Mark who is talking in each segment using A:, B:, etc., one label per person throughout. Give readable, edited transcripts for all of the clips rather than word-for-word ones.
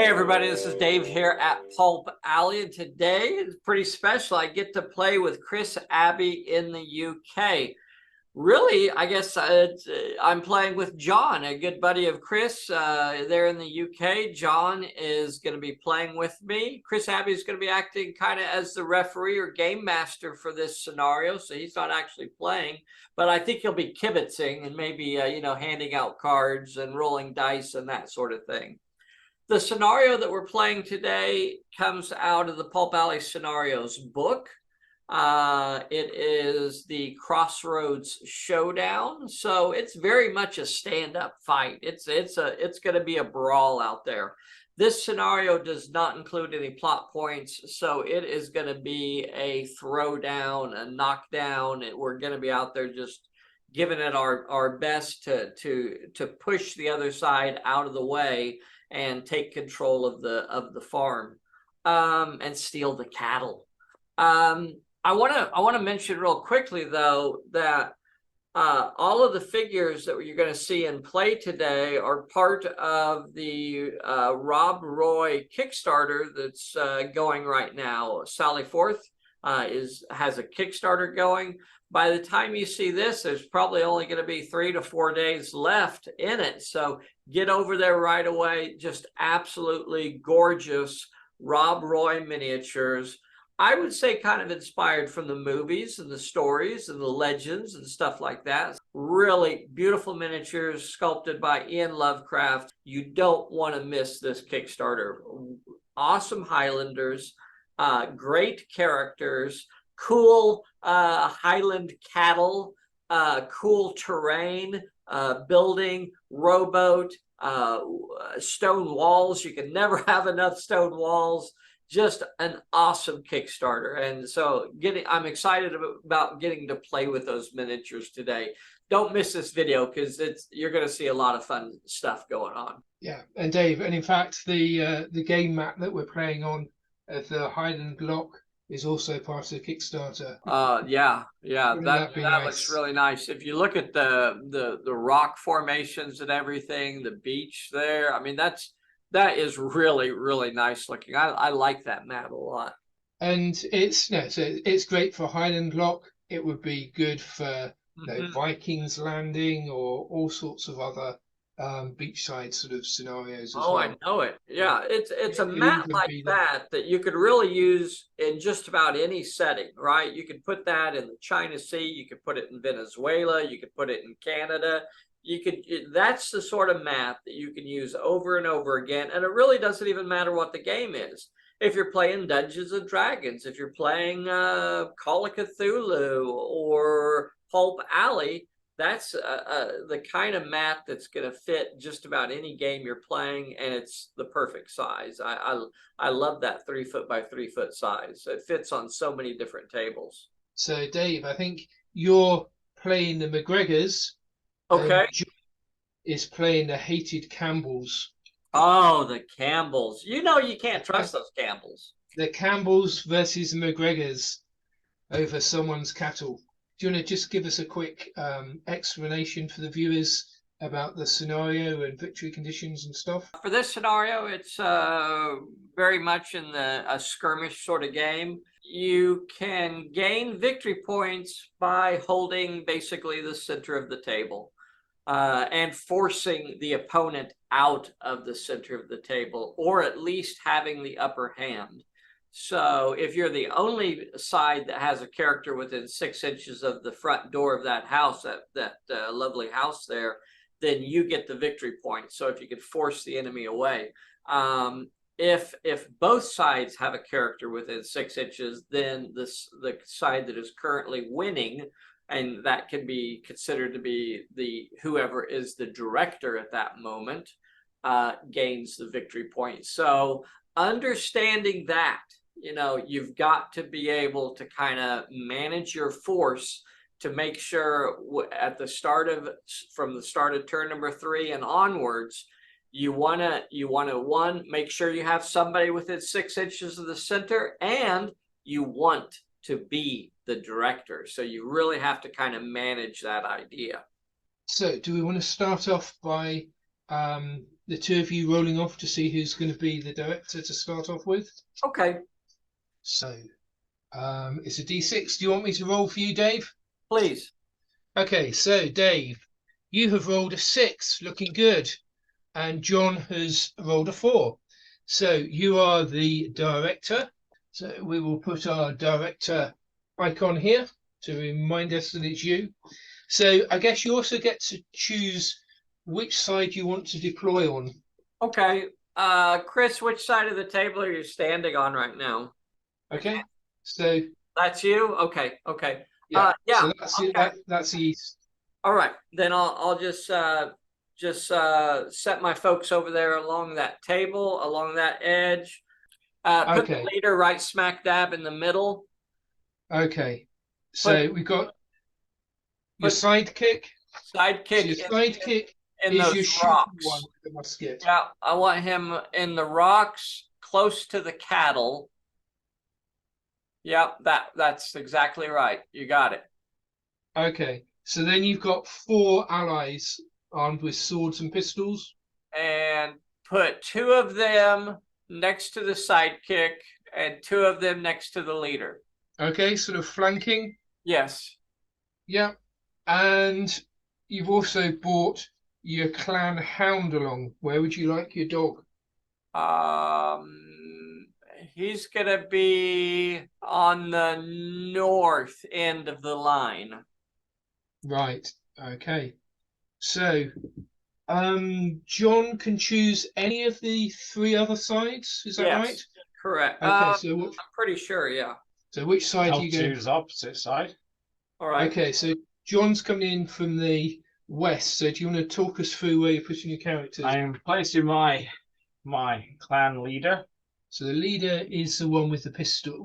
A: Hey everybody, this is Dave here at Pulp Alley, and today is pretty special. I get to play with Chris Abbey in the UK. Really, I guess I'm playing with John, a good buddy of Chris there in the UK. John is going to be playing with me. Chris Abbey is going to be acting kind of as the referee or game master for this scenario, so he's not actually playing, but I think he'll be kibitzing and maybe, handing out cards and rolling dice and that sort of thing. The scenario that we're playing today comes out of the Pulp Alley Scenarios book. It is the Crossroads Showdown, so it's very much a stand-up fight. It's going to be a brawl out there. This scenario does not include any plot points, so it is going to be a throwdown, a knockdown. We're going to be out there just giving it our best to push the other side out of the way and take control of the farm and steal the cattle. I want to mention real quickly though that all of the figures that you're going to see in play today are part of the Rob Roy Kickstarter that's going right now. Sally Forth has a Kickstarter going. By the time you see this, there's probably only going to be 3 to 4 days left in it. So get over there right away. Just absolutely gorgeous Rob Roy miniatures. I would say kind of inspired from the movies and the stories and the legends and stuff like that. Really beautiful miniatures sculpted by Ian Lovecraft. You don't want to miss this Kickstarter. Awesome Highlanders, great characters, cool Highland cattle, cool terrain, building, rowboat, stone walls. You can never have enough stone walls. Just an awesome Kickstarter. And so I'm excited about getting to play with those miniatures today. Don't miss this video because you're going to see a lot of fun stuff going on.
B: Yeah, and Dave, and in fact, the game map that we're playing on at the Highland Lock is also part of the Kickstarter.
A: Yeah, that
B: nice?
A: Looks really nice. If you look at the rock formations and everything, the beach there, I mean that is really, really nice looking. I like that map a lot.
B: And it's great for Highland Lock. It would be good for Vikings Landing or all sorts of other beachside sort of scenarios as well.
A: I know it. Yeah, it's a map like that you could really use in just about any setting, right? You could put that in the China Sea, you could put it in Venezuela, you could put it in Canada. That's the sort of map that you can use over and over again, and it really doesn't even matter what the game is. If you're playing Dungeons and Dragons, if you're playing Call of Cthulhu or Pulp Alley, that's the kind of map that's going to fit just about any game you're playing, and it's the perfect size. I love that 3 foot by 3 foot size. It fits on so many different tables.
B: So Dave, I think you're playing the McGregors.
A: Okay.
B: John is playing the hated Campbells.
A: Oh, the Campbells. You can't trust those Campbells.
B: The Campbells versus the McGregors over someone's cattle. Do you want to just give us a quick explanation for the viewers about the scenario and victory conditions and stuff?
A: For this scenario, it's very much in a skirmish sort of game. You can gain victory points by holding basically the center of the table and forcing the opponent out of the center of the table, or at least having the upper hand. So if you're the only side that has a character within 6 inches of the front door of that house, that lovely house there, then you get the victory point. So if you could force the enemy away. If both sides have a character within 6 inches, then the side that is currently winning, and that can be considered to be whoever is the director at that moment, gains the victory point. So understanding that, you've got to be able to kind of manage your force to make sure from the start of turn number 3 and onwards, you want to make sure you have somebody within 6 inches of the center, and you want to be the director. So you really have to kind of manage that idea.
B: So do we want to start off by the two of you rolling off to see who's going to be the director to start off with.
A: Okay,
B: So it's a D6. Do you want me to roll for you, Dave?
A: please.
B: Okay, so Dave, you have rolled a 6, looking good, and John has rolled a 4. So you are the director. So we will put our director icon here to remind us that it's you. So I guess you also get to choose which side you want to deploy on.
A: Okay, Chris, which side of the table are you standing on right now?
B: Okay, so
A: That's you. Okay, okay.
B: yeah,
A: Yeah.
B: so that's
A: Okay.
B: that's the east.
A: All right, then I'll just set my folks over there along that table, along that edge. Put the
B: Okay,
A: leader right smack dab in the middle.
B: okay.
A: Put
B: So we've got your
A: put
B: sidekick. So
A: sidekick
B: your sidekick
A: in
B: is your
A: those
B: shooting one
A: rocks.
B: with the musket.
A: Yeah, I want him in the rocks close to the cattle. Yep, that's exactly right. You got it.
B: Okay, so then you've got 4 allies armed with swords and pistols.
A: And put 2 of them next to the sidekick and 2 of them next to the leader.
B: Okay, sort of flanking.
A: Yes.
B: Yeah, and you've also brought your clan hound along. Where would you like your dog?
A: He's gonna be on the north end of the line.
B: Right. Okay. So, John can choose any of the 3 other sides. Is that right?
A: Yes, correct.
B: Okay. So,
A: I'm pretty sure. Yeah.
B: which side are
C: I'll
B: you going?
C: choose opposite side.
A: All right.
B: Okay. So, John's coming in from the west. So, do you want to talk us through where you're putting your characters?
C: I am placing my clan leader.
B: So, the leader is the one with the pistol.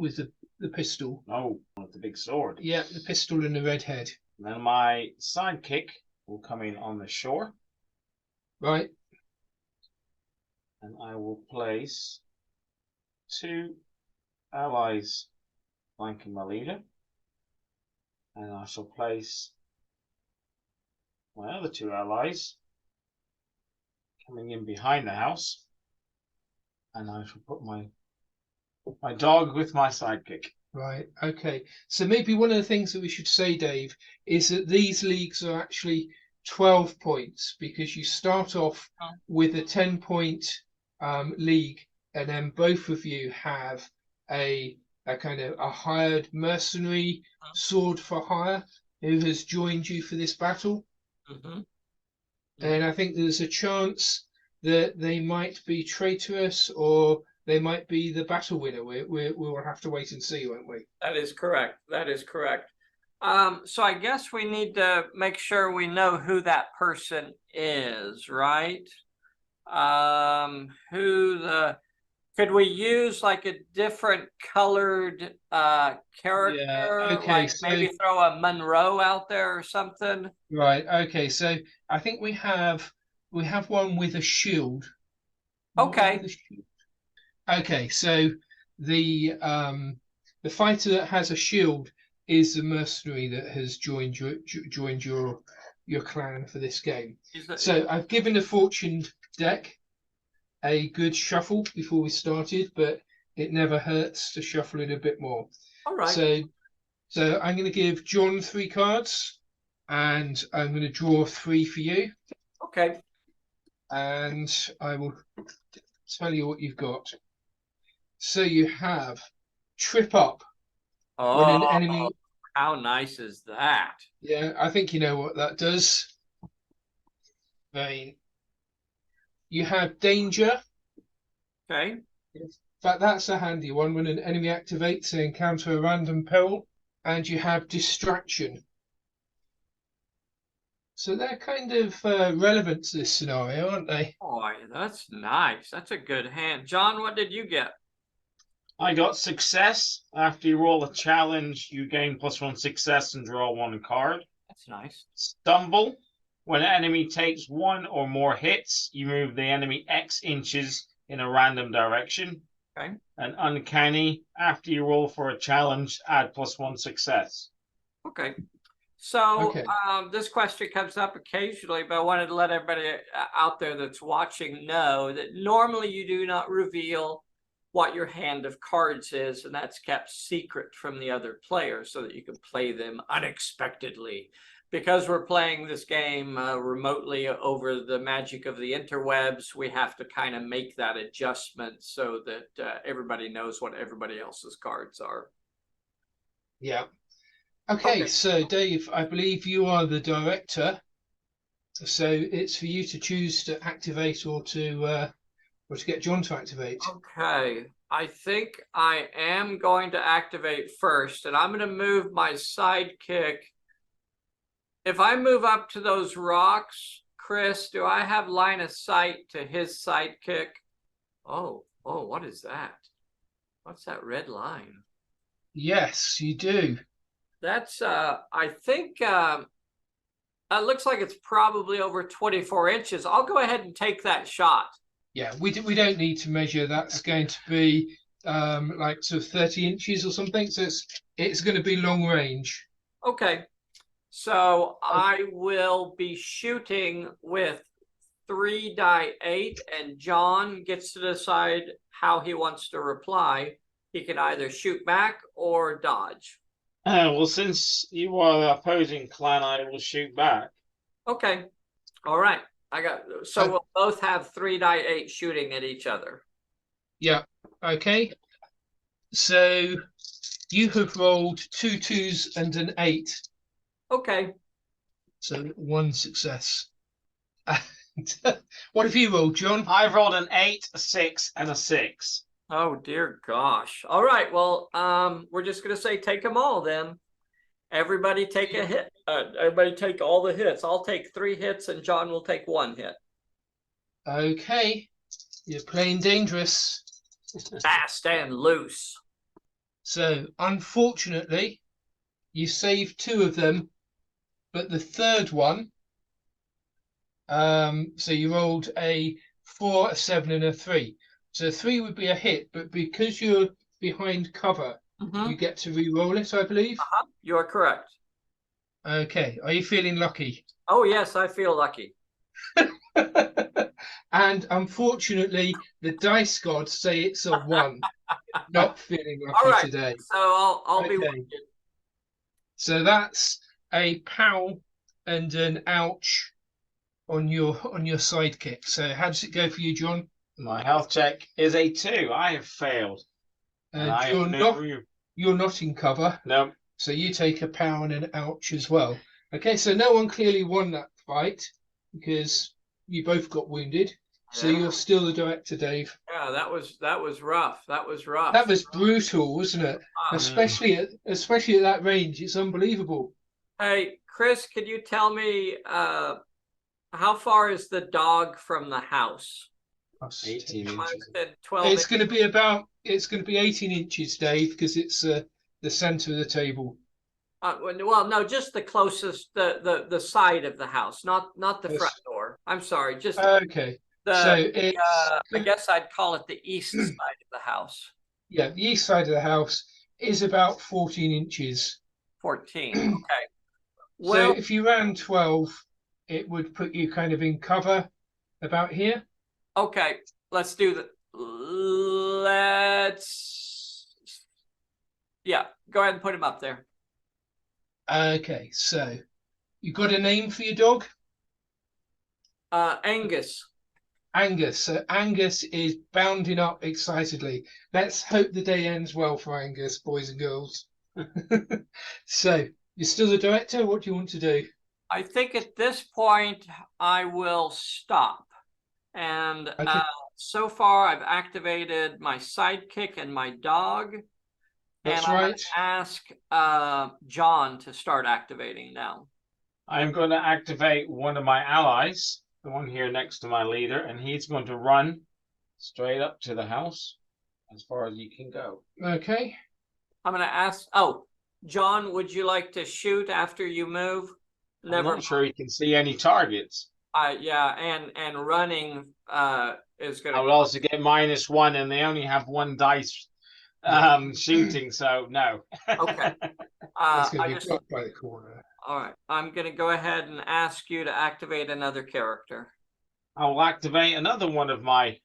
B: The pistol.
C: Oh, with the big sword.
B: Yeah, the pistol and the red head.
C: And then my sidekick will come in on the shore.
B: Right.
C: And I will place 2 allies flanking my leader. And I shall place my other 2 allies coming in behind the house. And I shall put my dog with my sidekick.
B: Right. Okay. So maybe one of the things that we should say, Dave, is that these leagues are actually 12 points because you start off with a 10-point league, and then both of you have a kind of a hired mercenary sword for hire who has joined you for this battle.
A: Mm-hmm.
B: And I think there's a chance that they might be traitorous or they might be the battle winner. We will have to wait and see, won't we?
A: That is correct. That is correct. So I guess we need to make sure we know who that person is, right? Could we use like a different colored character?
B: Yeah, okay,
A: Like
B: so
A: maybe throw a Monroe out there or something?
B: right, okay, so I think we have one with a shield.
A: Okay.
B: Okay, so the fighter that has a shield is the mercenary that has joined your clan for this game. So I've given the fortuned deck a good shuffle before we started, but it never hurts to shuffle it a bit more.
A: All right.
B: So I'm going to give John 3 cards, and I'm going to draw 3 for you.
A: Okay.
B: And I will tell you what you've got. So you have Trip Up.
A: Oh,
B: When an enemy...
A: how nice is that?
B: Yeah, I think you know what that does. Right. You have Danger.
A: Okay.
B: But that's a handy one. When an enemy activates, they encounter a random peril. And you have Distraction. So they're kind of relevant to this scenario, aren't they?
A: Boy, that's nice. That's a good hand. John, what did you get?
C: I got Success. After you roll a challenge, you gain +1 success and draw 1 card.
A: That's nice.
C: Stumble. When an enemy takes 1 or more hits, you move the enemy X inches in a random direction.
A: Okay.
C: And Uncanny. After you roll for a challenge, add +1 success.
A: Okay. So
B: Okay.
A: this question comes up occasionally, but I wanted to let everybody out there that's watching know that normally you do not reveal what your hand of cards is, and that's kept secret from the other players so that you can play them unexpectedly. Because we're playing this game remotely over the magic of the interwebs, we have to kind of make that adjustment so that everybody knows what everybody else's cards are.
B: Yeah. Okay,
A: Okay.
B: so Dave, I believe you are the director, so it's for you to choose to activate or to get John to activate.
A: Okay, I think I am going to activate first, and I'm going to move my sidekick. If I move up to those rocks, Chris, do I have line of sight to his sidekick? Oh, what is that? What's that red line?
B: Yes, you do.
A: That's, I think, it looks like it's probably over 24 inches. I'll go ahead and take that shot.
B: Yeah, we don't need to measure. That's going to be like sort of 30 inches or something. So it's going to be long range.
A: Okay, so I will be shooting with 3 die 8, and John gets to decide how he wants to reply. He can either shoot back or dodge.
C: Well, since you are the opposing clan, I will shoot back.
A: Okay, all right. So we'll both have 3 die 8 shooting at each other.
B: Yeah. Okay. So you have rolled 2 2s and an 8.
A: Okay.
B: So 1 success. What have you rolled, John?
C: I've rolled an 8, a 6, and a 6.
A: Oh dear gosh. All right. Well, we're just gonna say take them all then. Everybody take a hit. Everybody take all the hits. I'll take 3 hits, and John will take 1 hit.
B: Okay. You're playing dangerous.
A: Fast and loose.
B: So unfortunately, you saved 2 of them, but the third one. So you rolled a 4, a 7, and a 3. So 3 would be a hit, but because you're behind cover, you get to re-roll it, I believe.
A: You are correct.
B: Okay. Are you feeling lucky?
A: Oh yes, I feel lucky.
B: And unfortunately, the dice gods say it's a 1. Not feeling lucky
A: All right.
B: today.
A: So I'll be
B: Okay.
A: with you.
B: So that's a pow and an ouch on your sidekick. So how does it go for you, John?
C: My health check is a 2. I have failed. And I have no room.
B: You're not in cover.
C: No.
B: So you take a pow and an ouch as well. Okay, so no one clearly won that fight because you both got wounded. So
A: Yeah.
B: you're still the director, Dave.
A: Yeah, that was rough. That was rough.
B: That was brutal, wasn't it? Especially at that range. It's unbelievable.
A: Hey, Chris, could you tell me how far is the dog from the house?
C: 18 inches.
A: 12
B: It's going to be 18 inches, Dave, because it's the center of the table.
A: Well, no, just the closest, the side of the house, not the front door. I'm sorry, just
B: Okay.
A: I guess I'd call it the east side of the house.
B: Yeah, the east side of the house is about 14 inches.
A: 14. Okay.
B: Well, so if you ran 12, it would put you kind of in cover about here.
A: Okay, let's do that. Yeah, go ahead and put him up there.
B: Okay, so you got a name for your dog?
A: Angus.
B: Angus. So Angus is bounding up excitedly. Let's hope the day ends well for Angus, boys and girls. So you're still the director. What do you want to do?
A: I think at this point I will stop. And
B: okay.
A: So far I've activated my sidekick and my dog.
B: That's
A: and I'm
B: right.
A: going to ask John to start activating now.
C: I'm going to activate one of my allies, the one here next to my leader, and he's going to run straight up to the house as far as you can go.
B: Okay.
A: I'm going to ask, John, would you like to shoot after you move?
C: I'm not sure you can see any targets.
A: Yeah, and running is going to...
C: I will also get -1, and they only have 1 dice shooting, so no.
A: Okay.
B: That's going to be blocked by the corner.
A: All right. I'm going to go ahead and ask you to activate another character.
C: I will activate another one of my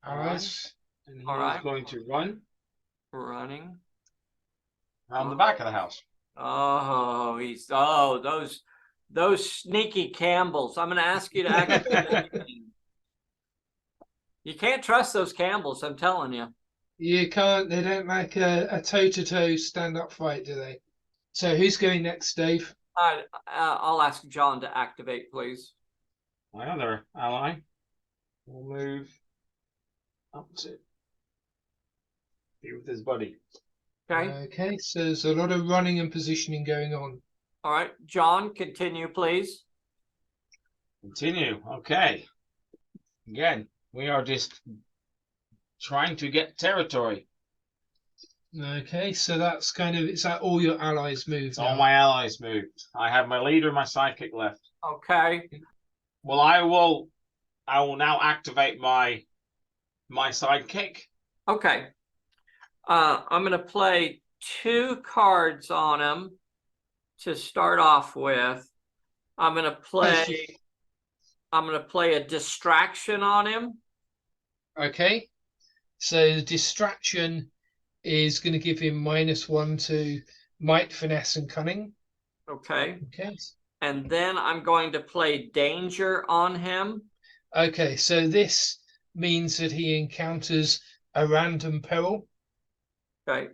B: Allies.
C: and he
A: All
C: is
A: right.
C: going to run
A: Running.
C: around the back of the house.
A: Oh, those sneaky Campbells. I'm going to ask you to activate. You can't trust those Campbells, I'm telling you.
B: You can't. They don't like a toe-to-toe stand-up fight, do they? So who's going next, Dave?
A: I'll ask John to activate, please.
C: My other ally will move up to be with his buddy.
A: Okay.
B: Okay, so there's a lot of running and positioning going on.
A: All right. John, continue, please.
C: Continue. Okay. Again, we are just trying to get territory.
B: Okay, so that's kind of, is that all your allies moved
C: All
B: now?
C: my allies moved. I have my leader, my sidekick left.
A: Okay.
C: Well, I will now activate my sidekick.
A: Okay. I'm going to play 2 cards on him to start off with. I'm going to play a distraction on him.
B: Okay, so the distraction is going to give him -1 to might, finesse, and cunning.
A: Okay.
B: Okay.
A: And then I'm going to play danger on him.
B: Okay, so this means that he encounters a random peril.
A: Okay.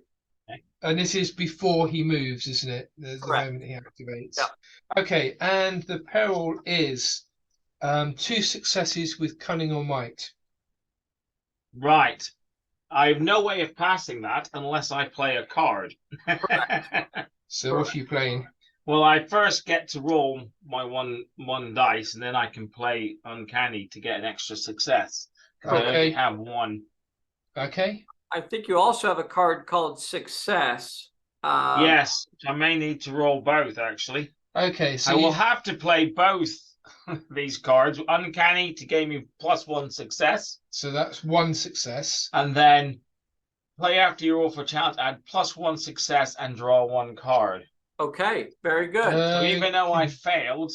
B: And this is before he moves, isn't it? The moment he activates.
A: Yeah.
B: Okay, and the peril is 2 successes with cunning or might.
C: Right. I have no way of passing that unless I play a card.
B: So what are you playing?
C: Well, I first get to roll my one dice, and then I can play uncanny to get an extra success. I only have 1.
B: Okay.
A: I think you also have a card called success.
C: Yes, I may need to roll both, actually.
B: Okay, so
C: I will have to play both these cards. Uncanny to give me +1 success.
B: So that's 1 success.
C: And then play after you roll for chance, add +1 success and draw 1 card.
A: Okay, very good.
C: So even though I failed,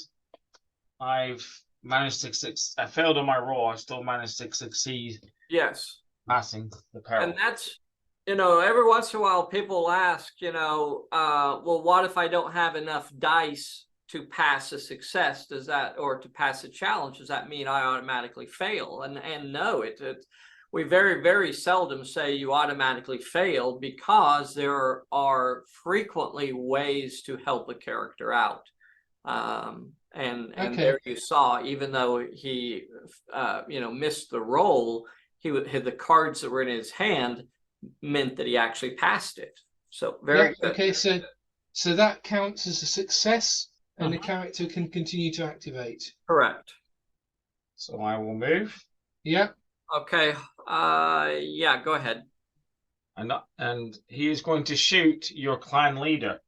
C: I've managed to I failed on my roll. I still managed to succeed.
A: Yes.
C: Passing the peril.
A: And that's, every once in a while people will ask, well, what if I don't have enough dice to pass a success? Does that, or to pass a challenge, does that mean I automatically fail? And no, we very, very seldom say you automatically failed, because there are frequently ways to help a character out. And there you saw, even though he, missed the roll, the cards that were in his hand meant that he actually passed it. So very good.
B: Okay, so that counts as a success, and the character can continue to activate.
A: Correct.
C: So I will move.
B: Yeah.
A: Okay. Yeah, go ahead.
C: And he is going to shoot your clan leader.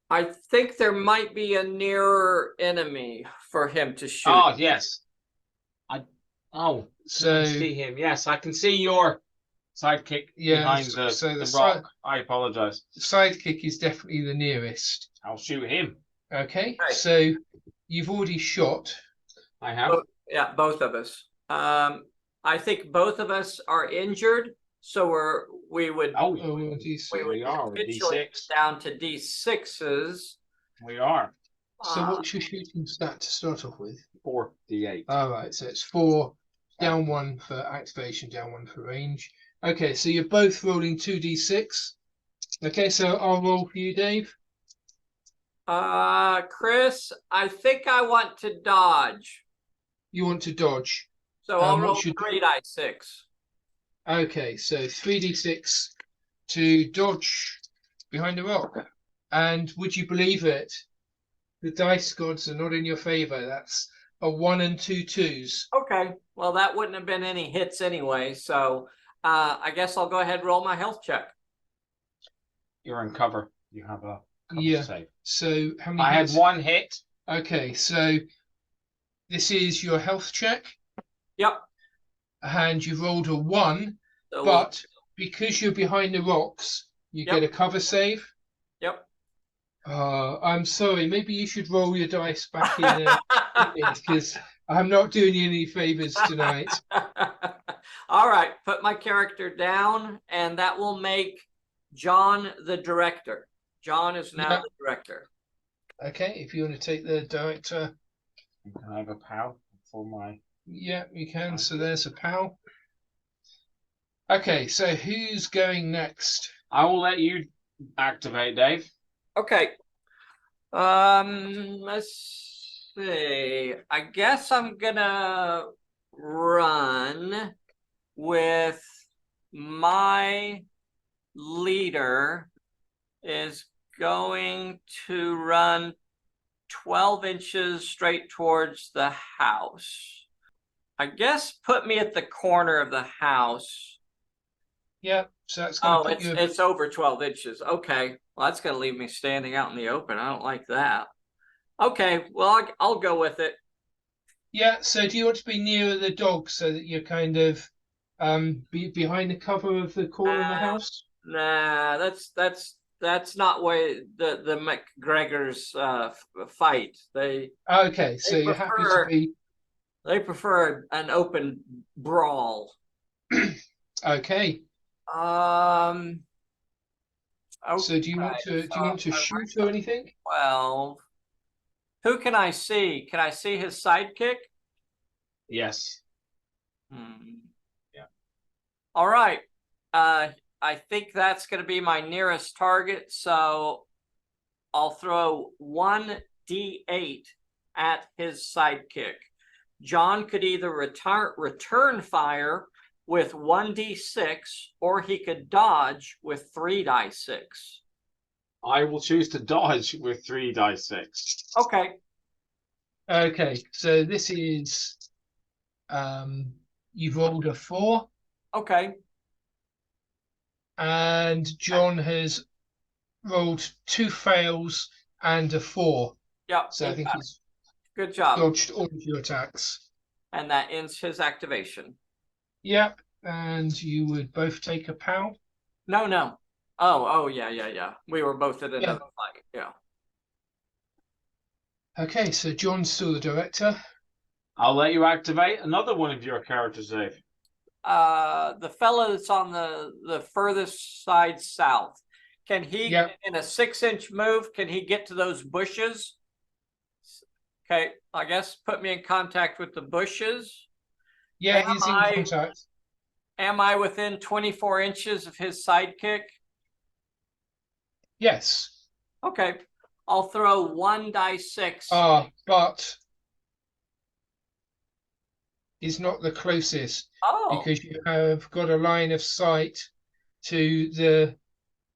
A: I think there might be a nearer enemy for him to shoot.
C: Oh, yes.
B: So
C: I see him. Yes, I can see your sidekick behind the rock. I apologize.
B: The sidekick is definitely the nearest.
C: I'll shoot him.
B: Okay, so you've already shot.
C: I have.
A: Yeah, both of us. I think both of us are injured, so we would
C: D6
A: down to D6s.
C: We are.
B: So what's your shooting stat to start off with?
C: 4d8.
B: All right, so it's 4, down 1 for activation, down 1 for range. Okay, so you're both rolling 2d6. Okay, so I'll roll for you, Dave.
A: Chris, I think I want to dodge.
B: You want to dodge.
A: So I'll roll 3d6.
B: Okay, so 3d6 to dodge behind the rock. And would you believe it? The dice gods are not in your favor. That's a 1 and 2 2s.
A: Okay, well, that wouldn't have been any hits anyway. So I guess I'll go ahead and roll my health check.
C: You're in cover. You have a cover save.
B: So how many
C: I
B: hits?
C: had 1 hit.
B: Okay, so this is your health check.
A: Yep.
B: And you rolled a 1,
A: so
B: but because you're behind the rocks, you get a cover save.
A: Yep.
B: I'm sorry. Maybe you should roll your dice back in because I'm not doing you any favors tonight.
A: All right, put my character down, and that will make John the director. John is now the director.
B: Okay, if you want to take the director.
C: Can I have a pal for my...
B: Yeah, you can. So there's a pal. Okay, so who's going next?
C: I will let you activate, Dave.
A: Okay. Let's see. I guess I'm gonna run with my leader is going to run 12 inches straight towards the house. I guess put me at the corner of the house.
B: Yeah, so that's going to put you.
A: It's over 12 inches. Okay, well, that's going to leave me standing out in the open. I don't like that. Okay, well, I'll go with it.
B: Yeah, so do you want to be near the dog so that you're kind of behind the cover of the corner of the house?
A: Nah, that's not way the McGregors fight.
B: Okay, so you're happy to be.
A: They prefer an open brawl.
B: Okay.
A: Okay.
B: So do you want to shoot or anything?
A: 12. Who can I see? Can I see his sidekick?
C: Yes.
A: Yeah. All right. I think that's going to be my nearest target. So I'll throw 1d8 at his sidekick. John could either return fire with 1d6, or he could dodge with 3 die 6.
C: I will choose to dodge with 3 die 6.
A: Okay.
B: Okay, so this is you've rolled a 4.
A: Okay.
B: And John has rolled 2 fails and a 4.
A: Yeah.
B: So I think he's
A: good job.
B: Dodged all of your attacks.
A: And that ends his activation.
B: Yep. And you would both take a POW?
A: No. Oh, yeah. We were both at another fight. Yeah.
B: Okay, so John's still the director.
C: I'll let you activate another one of your characters, Dave.
A: The fella that's on the furthest side south. Can he, in a 6-inch move, can he get to those bushes? Okay, I guess put me in contact with the bushes.
B: Yeah, he's in contact.
A: Am I within 24 inches of his sidekick?
B: Yes.
A: Okay, I'll throw 1 die 6.
B: But he's not the closest. Because you have got a line of sight to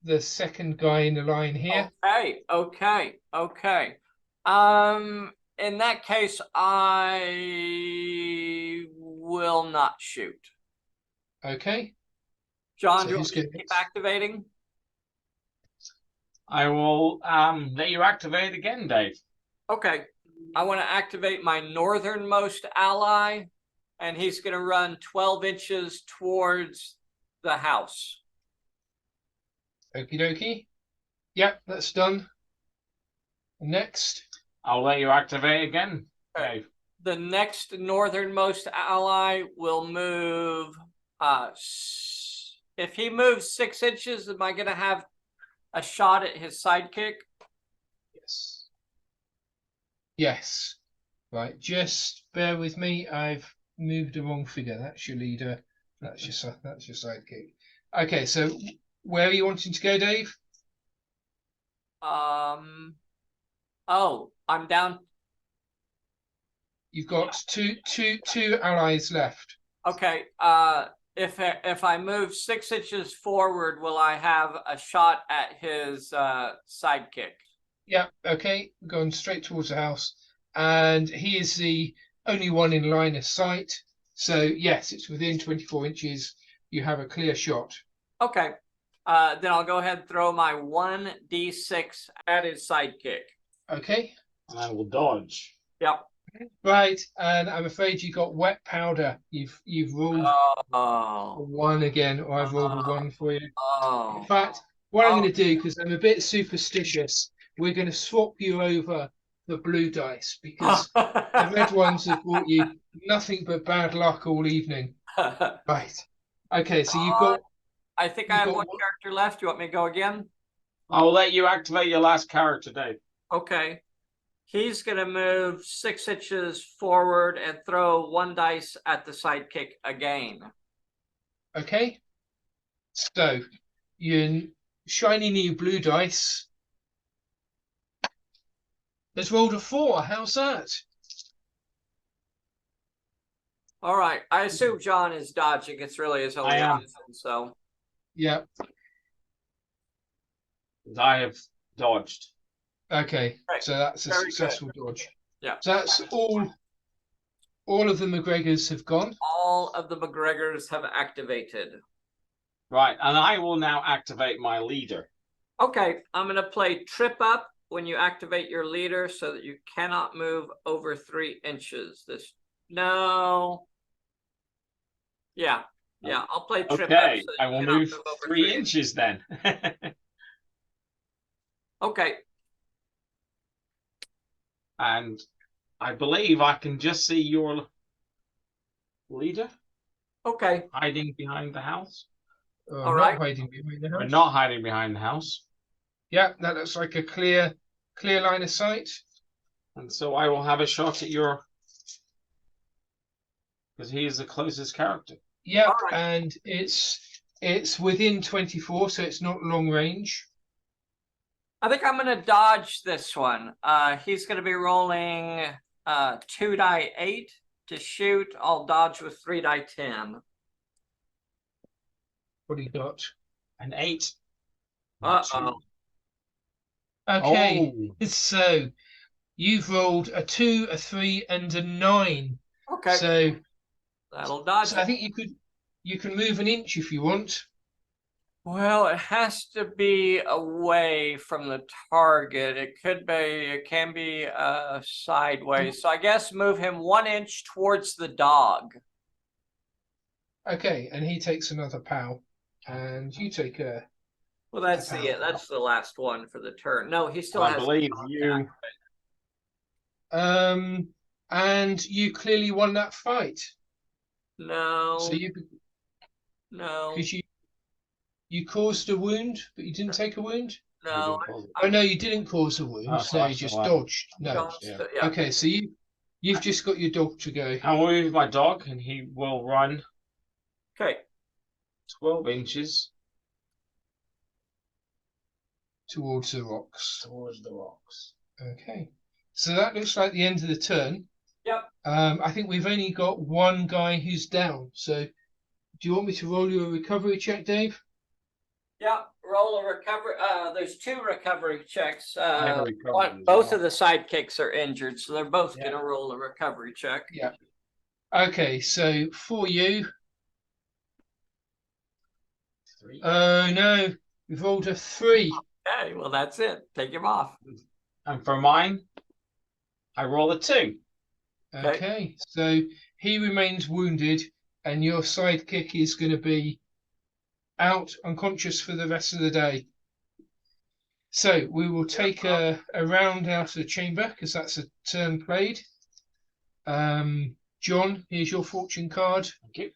B: the second guy in the line here.
A: Okay. In that case, I will not shoot.
B: Okay.
A: John, do you want me to keep activating?
C: I will let you activate again, Dave.
A: Okay. I want to activate my northernmost ally, and he's going to run 12 inches towards the house.
B: Okie dokie. Yep, that's done. Next.
C: I'll let you activate again, Dave.
A: The next northernmost ally will move. If he moves 6 inches, am I going to have a shot at his sidekick?
B: Yes. Right, just bear with me. I've moved the wrong figure. That's your leader. That's your sidekick. Okay, so where are you wanting to go, Dave?
A: I'm down.
B: You've got two allies left.
A: Okay. If I move 6 inches forward, will I have a shot at his sidekick?
B: Yeah. Okay. We're going straight towards the house, and he is the only one in line of sight. So yes, it's within 24 inches. You have a clear shot.
A: Okay. Then I'll go ahead and throw my 1d6 at his sidekick.
B: Okay.
C: I will dodge.
A: Yep.
B: Right, and I'm afraid you got wet powder. You've rolled a 1 again, or I've rolled a 1 for you. In fact, what I'm going to do, because I'm a bit superstitious, we're going to swap you over the blue dice because the red ones have brought you nothing but bad luck all evening. Right. Okay, so
A: I think I have one
B: one.
A: character left. You want me to go again?
C: I'll let you activate your last character, Dave.
A: Okay. He's going to move 6 inches forward and throw 1 dice at the sidekick again.
B: Okay. So your shiny new blue dice has rolled a 4. How's that?
A: All right. I assume John is dodging. It's really his only option. So
B: Yeah.
C: I have dodged.
B: Okay.
A: Right.
B: So that's a
A: Very
B: successful dodge.
A: Yeah.
B: So that's all of the McGregors have gone.
A: All of the McGregors have activated.
C: Right, and I will now activate my leader.
A: Okay, I'm going to play Trip Up when you activate your leader so that you cannot move over 3 inches. No. Yeah, I'll play Trip Up.
C: Okay,
A: So
C: I will move 3 inches then.
A: Okay.
C: And I believe I can just see your leader
A: Okay.
C: hiding behind the house.
A: All right.
B: Hiding behind the house.
C: We're not hiding behind the house.
B: Yeah, that looks like a clear line of sight.
C: And so I will have a shot at your... because he is the closest character.
B: Yep,
A: All right.
B: and it's within 24, so it's not long range.
A: I think I'm going to dodge this one. He's going to be rolling 2 die 8 to shoot. I'll dodge with 3 die 10.
B: What do you got?
C: An 8.
A: Uh-oh.
B: Okay,
C: Oh.
B: so you've rolled a 2, a 3, and a 9.
A: Okay.
B: So
A: That'll dodge
B: I think you can move an inch if you want.
A: Well, it has to be away from the target. It can be sideways. So I guess move him 1 inch towards the dog.
B: Okay, and he takes another POW, and you take a.
A: Well, that's that's the last one for the turn. No, he still
C: I
A: has.
C: believe you.
B: And you clearly won that fight.
A: No.
B: So
A: No.
B: because you caused a wound, but you didn't take a wound.
A: No.
B: Oh no, you didn't cause a wound.
C: Oh,
B: No, you just dodged. No.
A: Dodged, yeah.
B: Okay, so you've just got your dog to go.
C: I will move my dog, and he will run
A: Okay.
C: 12 inches
B: Towards the rocks.
C: towards the rocks.
B: Okay. So that looks like the end of the turn.
A: Yep.
B: I think we've only got one guy who's down. So do you want me to roll you a recovery check, Dave?
A: Yeah. Roll a recovery. There's 2 recovery checks.
C: Both
A: of the sidekicks are injured, so they're both going to roll a recovery check.
B: Yeah. Okay, so for you.
C: 3.
B: Oh no, we've rolled a 3.
A: Okay, well that's it. Take him off.
C: And for mine, I roll a 2.
B: Okay, so he remains wounded, and your sidekick is going to be out unconscious for the rest of the day. So we will take a round out of the chamber because that's a turn played. John, here's your fortune card.
C: Thank you.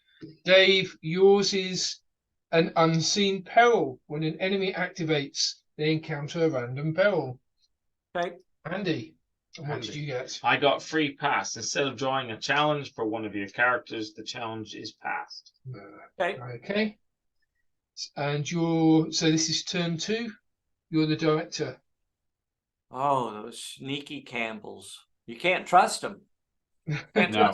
B: Dave, yours is an unseen peril. When an enemy activates, they encounter a random peril.
A: Okay.
B: Andy, what did you get?
C: I got free pass. Instead of drawing a challenge for one of your characters, the challenge is passed.
A: Okay.
B: Okay. And so this is turn 2. You're the director.
A: Oh, those sneaky Campbells. You can't trust them.
C: No.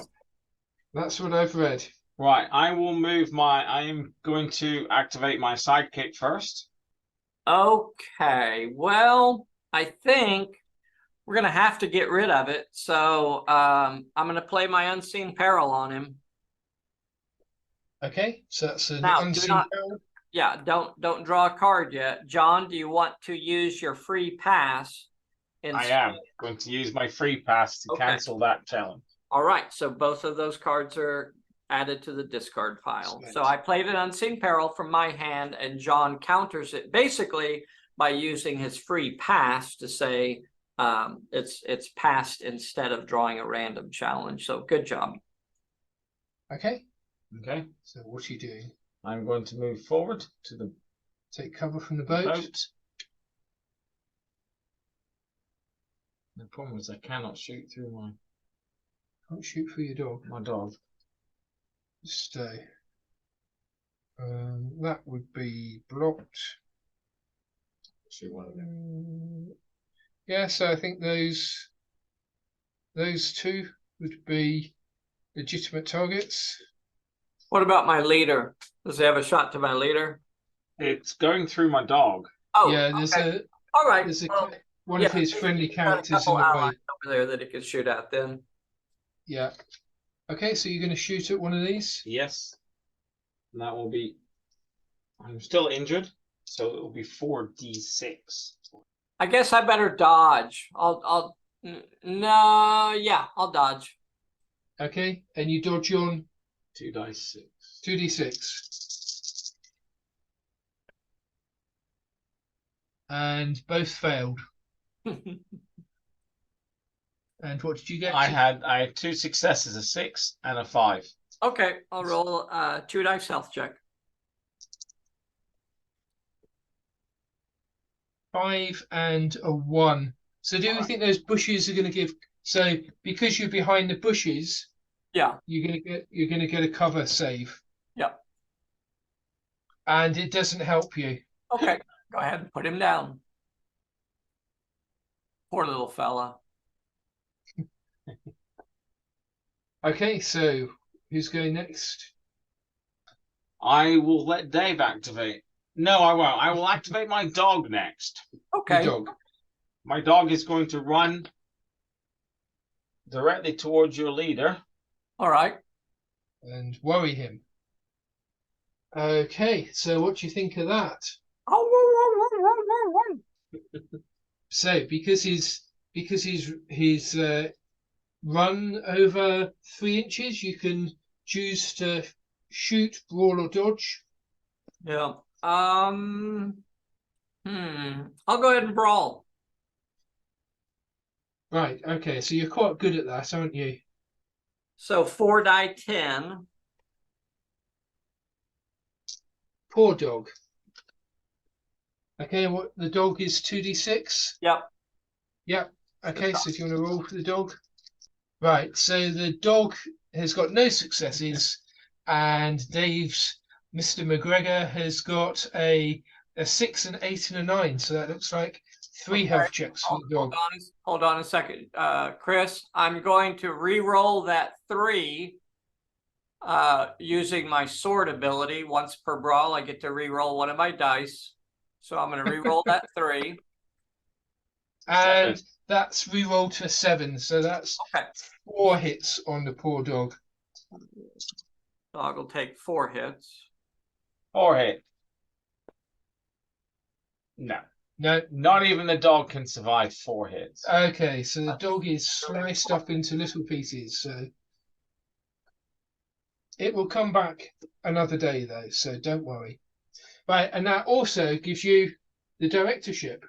B: That's what I've read.
C: Right, I am going to activate my sidekick first.
A: Okay, well, I think we're going to have to get rid of it. So I'm going to play my Unseen Peril on him.
B: Okay, so that's an
A: Now,
B: unseen peril.
A: Yeah, don't draw a card yet. John, do you want to use your free pass?
C: I am going to use my free pass to cancel that challenge.
A: All right, so both of those cards are added to the discard pile. So I played an Unseen Peril from my hand, and John counters it. Basically, by using his free pass to say it's passed instead of drawing a random challenge. So good job.
B: Okay.
C: Okay.
B: So what are you doing?
C: I'm going to move forward to the
B: Take cover from the boat.
C: The problem is I cannot shoot through
B: Can't shoot for your dog.
C: my dog.
B: Stay. That would be blocked.
C: Shoot one of them.
B: Yeah, so I think those two would be legitimate targets.
A: What about my leader? Does he have a shot to my leader?
C: It's going through my dog.
A: Oh,
B: Yeah, there's
A: okay. All right.
B: one of his friendly characters in the way.
A: Over there that he can shoot at then.
B: Yeah. Okay, so you're going to shoot at one of these?
C: Yes. And that will be. I'm still injured, so it will be 4d6.
A: I guess I better dodge. I'll dodge.
B: Okay, and you dodge on
C: 2d6.
B: 2d6. And both failed. And what did you get?
C: I had 2 successes, a 6 and a 5.
A: Okay, I'll roll 2 dice health check.
B: 5 and a 1. So do you think those bushes are going to give? So because you're behind the bushes,
A: yeah,
B: you're going to get a cover save.
A: Yep.
B: And it doesn't help you.
A: Okay, go ahead and put him down. Poor little fella.
B: Okay, so who's going next?
C: I will let Dave activate. No, I won't. I will activate my dog next.
A: Okay.
B: Your dog.
C: My dog is going to run directly towards your leader.
A: All right.
B: And worry him. Okay, so what do you think of that? So because he's run over 3 inches, you can choose to shoot, brawl, or dodge.
A: Yeah. I'll go ahead and brawl.
B: Right. Okay. So you're quite good at that, aren't you?
A: So 4 die 10.
B: Poor dog. Okay. What the dog is 2d6.
A: Yep.
B: Yep. Okay. So do you want to roll for the dog? Right. So the dog has got no successes, and Dave's Mr. McGregor has got a 6, an 8, and a 9. So that looks like 3 health checks for the dog.
A: Hold on a second. Chris, I'm going to re-roll that 3 using my sword ability. Once per brawl, I get to re-roll one of my dice. So I'm going to re-roll that 3.
B: And that's re-rolled to a 7. So that's 4 hits on the poor dog.
A: Dog will take 4 hits.
C: 4 hit. No.
B: No.
C: Not even the dog can survive 4 hits.
B: Okay, so the dog is sliced up into little pieces. So it will come back another day, though. So don't worry. Right, and that also gives you the directorship.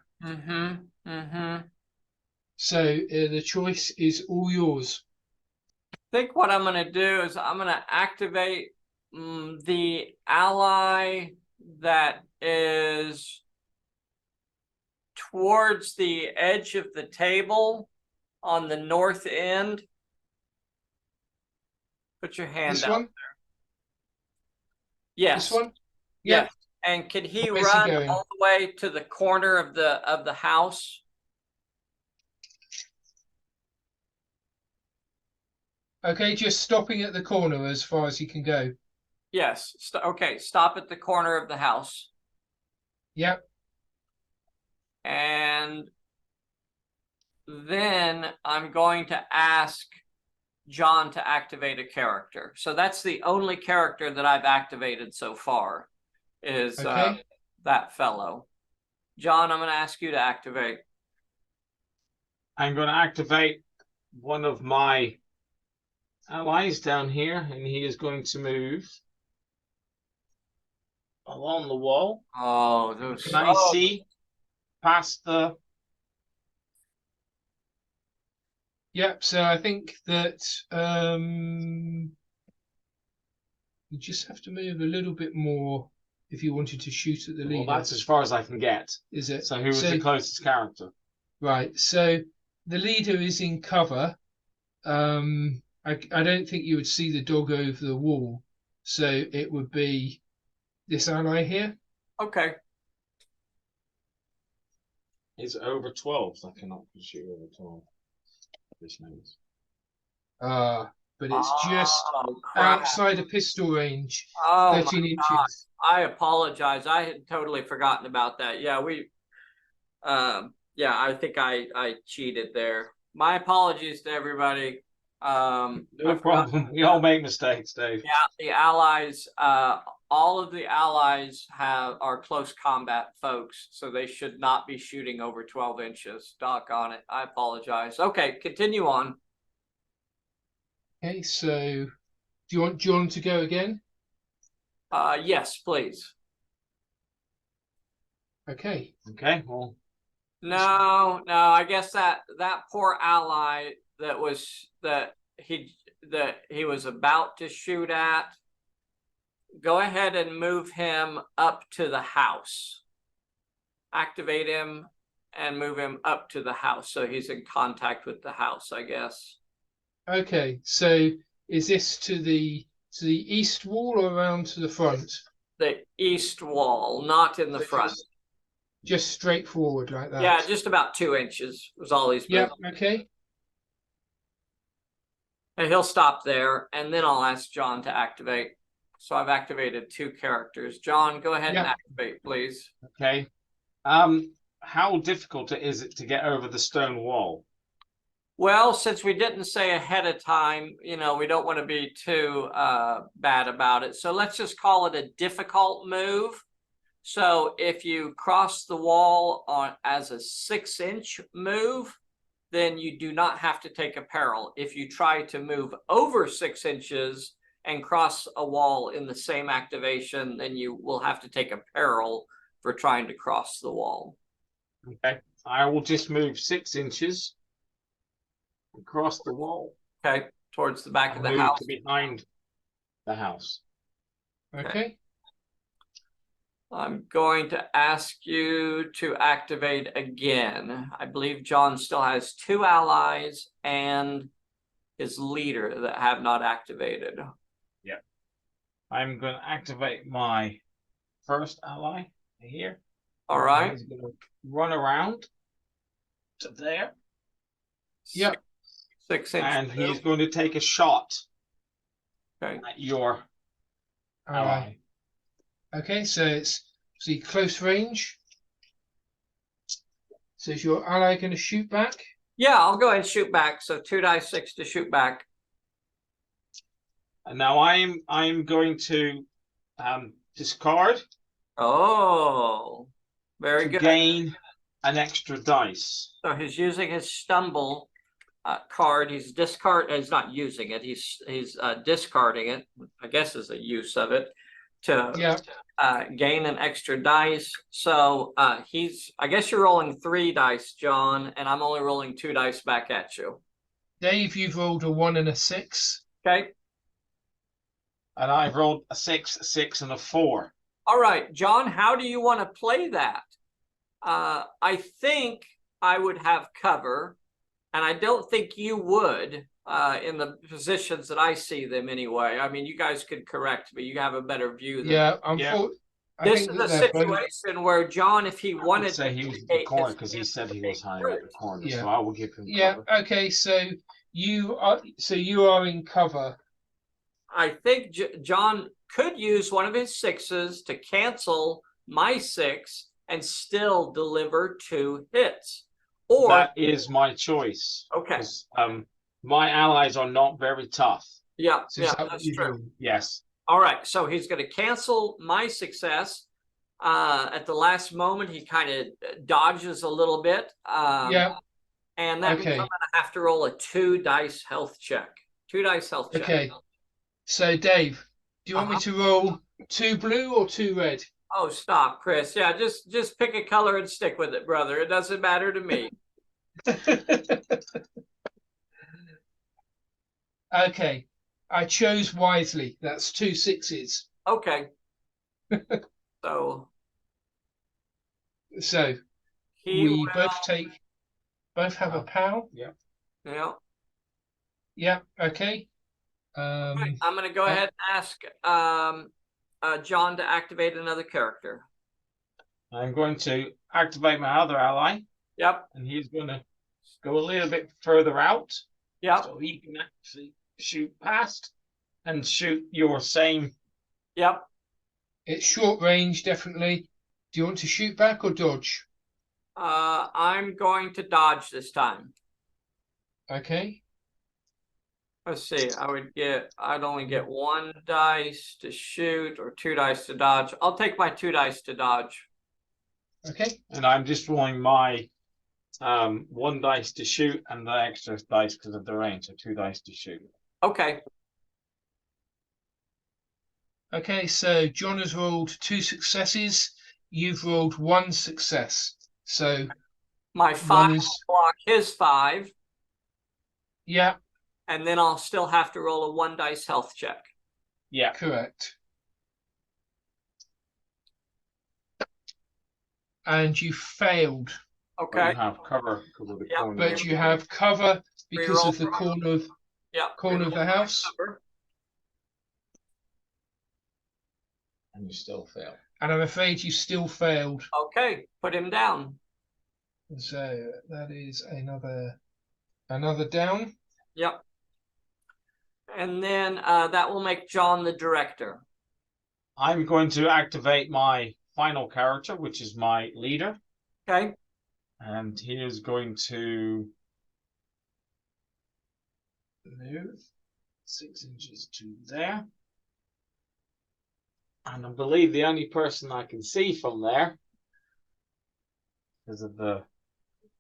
B: So the choice is all yours.
A: I think what I'm going to do is I'm going to activate the ally that is towards the edge of the table on the north end. Put your hand out there. Yes.
B: This one?
A: Yes. And can he
B: Where's
A: run
B: he going?
A: all the way to the corner of the house?
B: Okay, just stopping at the corner as far as he can go.
A: Yes. Okay, stop at the corner of the house.
B: Yep.
A: And then I'm going to ask John to activate a character. So that's the only character that I've activated so far is that fellow. John, I'm going to ask you to activate.
C: I'm going to activate one of my allies down here, and he is going to move along the wall.
A: Oh, those.
C: Can I see past the.
B: Yep. So I think that you just have to move a little bit more if you wanted to shoot at the
C: Well,
B: leader.
C: that's as far as I can get.
B: Is it?
C: So who was the closest character?
B: Right. So the leader is in cover. I don't think you would see the dog over the wall. So it would be this ally here.
A: Okay.
C: It's over 12. So I cannot shoot over 12. This means.
B: But it's just
A: crap.
B: outside of pistol range,
A: Oh
B: 13
A: my
B: inches.
A: God. I apologize. I had totally forgotten about that. Yeah, yeah, I think I cheated there. My apologies to everybody.
C: No problem. We all make mistakes, Dave.
A: Yeah, the allies, all of the allies are close combat folks, so they should not be shooting over 12 inches. Doggone it. I apologize. Okay, continue on.
B: Okay, so do you want John to go again?
A: Yes, please.
B: Okay.
C: Okay, well.
A: No, I guess that poor ally that he was about to shoot at, go ahead and move him up to the house. Activate him and move him up to the house so he's in contact with the house, I guess.
B: Okay, so is this to the east wall or around to the front?
A: The east wall, not in the front.
B: Just straight forward like that.
A: Yeah, just about 2 inches was all he's moving.
B: Yeah, okay.
A: And he'll stop there, and then I'll ask John to activate. So I've activated 2 characters. John, go ahead and activate, please.
C: Okay. How difficult is it to get over the stone wall?
A: Well, since we didn't say ahead of time, we don't want to be too bad about it. So let's just call it a difficult move. So if you cross the wall as a 6-inch move, then you do not have to take a peril. If you try to move over 6 inches and cross a wall in the same activation, then you will have to take a peril for trying to cross the wall.
C: Okay, I will just move 6 inches across the wall.
A: Okay, towards the back of the house.
C: Behind the house.
B: Okay.
A: I'm going to ask you to activate again. I believe John still has 2 allies and his leader that have not activated.
C: Yeah. I'm going to activate my first ally here.
A: All right.
C: He's going to run around to there.
B: Yep.
A: 6 inches.
C: And he's going to take a shot
A: at
C: your ally.
B: Okay, so it's close range. So is your ally going to shoot back?
A: Yeah, I'll go ahead and shoot back. So 2d6 to shoot back.
C: And now I'm going to discard.
A: Oh, very good.
C: Gain an extra dice.
A: So he's using his stumble card. He's not using it. He's discarding it. I guess is a use of it to gain an extra dice. So I guess you're rolling 3 dice, John, and I'm only rolling 2 dice back at you.
B: Dave, you've rolled a 1 and a 6.
A: Okay.
C: And I've rolled a 6, a 6, and a 4.
A: All right, John, how do you want to play that? I think I would have cover, and I don't think you would in the positions that I see them anyway. I mean, you guys could correct me. You have a better view than This is a situation where John, if he wanted
C: to say he was in the corner because he said he was hiding at the corner, so I will give him cover.
B: Okay, so you are in cover.
A: I think John could use one of his 6s to cancel my 6 and still deliver 2 hits. Or
C: that is my choice.
A: Okay.
C: My allies are not very tough.
A: Yeah, that's true.
C: Yes.
A: All right, so he's going to cancel my success. At the last moment, he kind of dodges a little bit. And that means I'm going to have to roll a 2 dice health check. 2 dice health check.
B: Okay. So, Dave, do you want me to roll 2 blue or 2 red?
A: Oh, stop, Chris. Yeah, just pick a color and stick with it, brother. It doesn't matter to me.
B: Okay, I chose wisely. That's 2 6s.
A: Okay. So
B: So
A: he
B: we
A: will.
B: both have a pal.
C: Yeah.
A: Yeah.
B: Yeah. Okay.
A: Okay, I'm going to go ahead and ask John to activate another character.
C: I'm going to activate my other ally,
A: Yep.
C: and he's going to go a little bit further out,
A: Yep.
C: so he can actually shoot past and shoot your same.
A: Yep.
B: It's short range, definitely. Do you want to shoot back or dodge?
A: I'm going to dodge this time.
B: Okay.
A: Let's see. I'd only get 1 dice to shoot or 2 dice to dodge. I'll take my 2 dice to dodge.
B: Okay.
C: And I'm just rolling my 1 dice to shoot and the extra dice because of the range, so 2 dice to shoot.
A: Okay.
B: Okay, so John has rolled 2 successes. You've rolled 1 success. So
A: My 5
B: is...
A: will block his 5.
B: Yeah.
A: And then I'll still have to roll a 1 dice health check.
C: Yeah.
B: Correct. And you failed.
A: Okay.
C: You have cover because of the
A: Yep.
C: corner.
B: But you have cover because
A: Reroll
B: of the corner of
A: reroll
B: the house.
A: cover.
C: And you still fail.
B: And I'm afraid you still failed.
A: Okay, put him down.
B: So that is another down.
A: Yep. And then that will make John the director.
C: I'm going to activate my final character, which is my leader.
A: Okay.
C: And he is going to move 6 inches to there. And I believe the only person I can see from there, because of the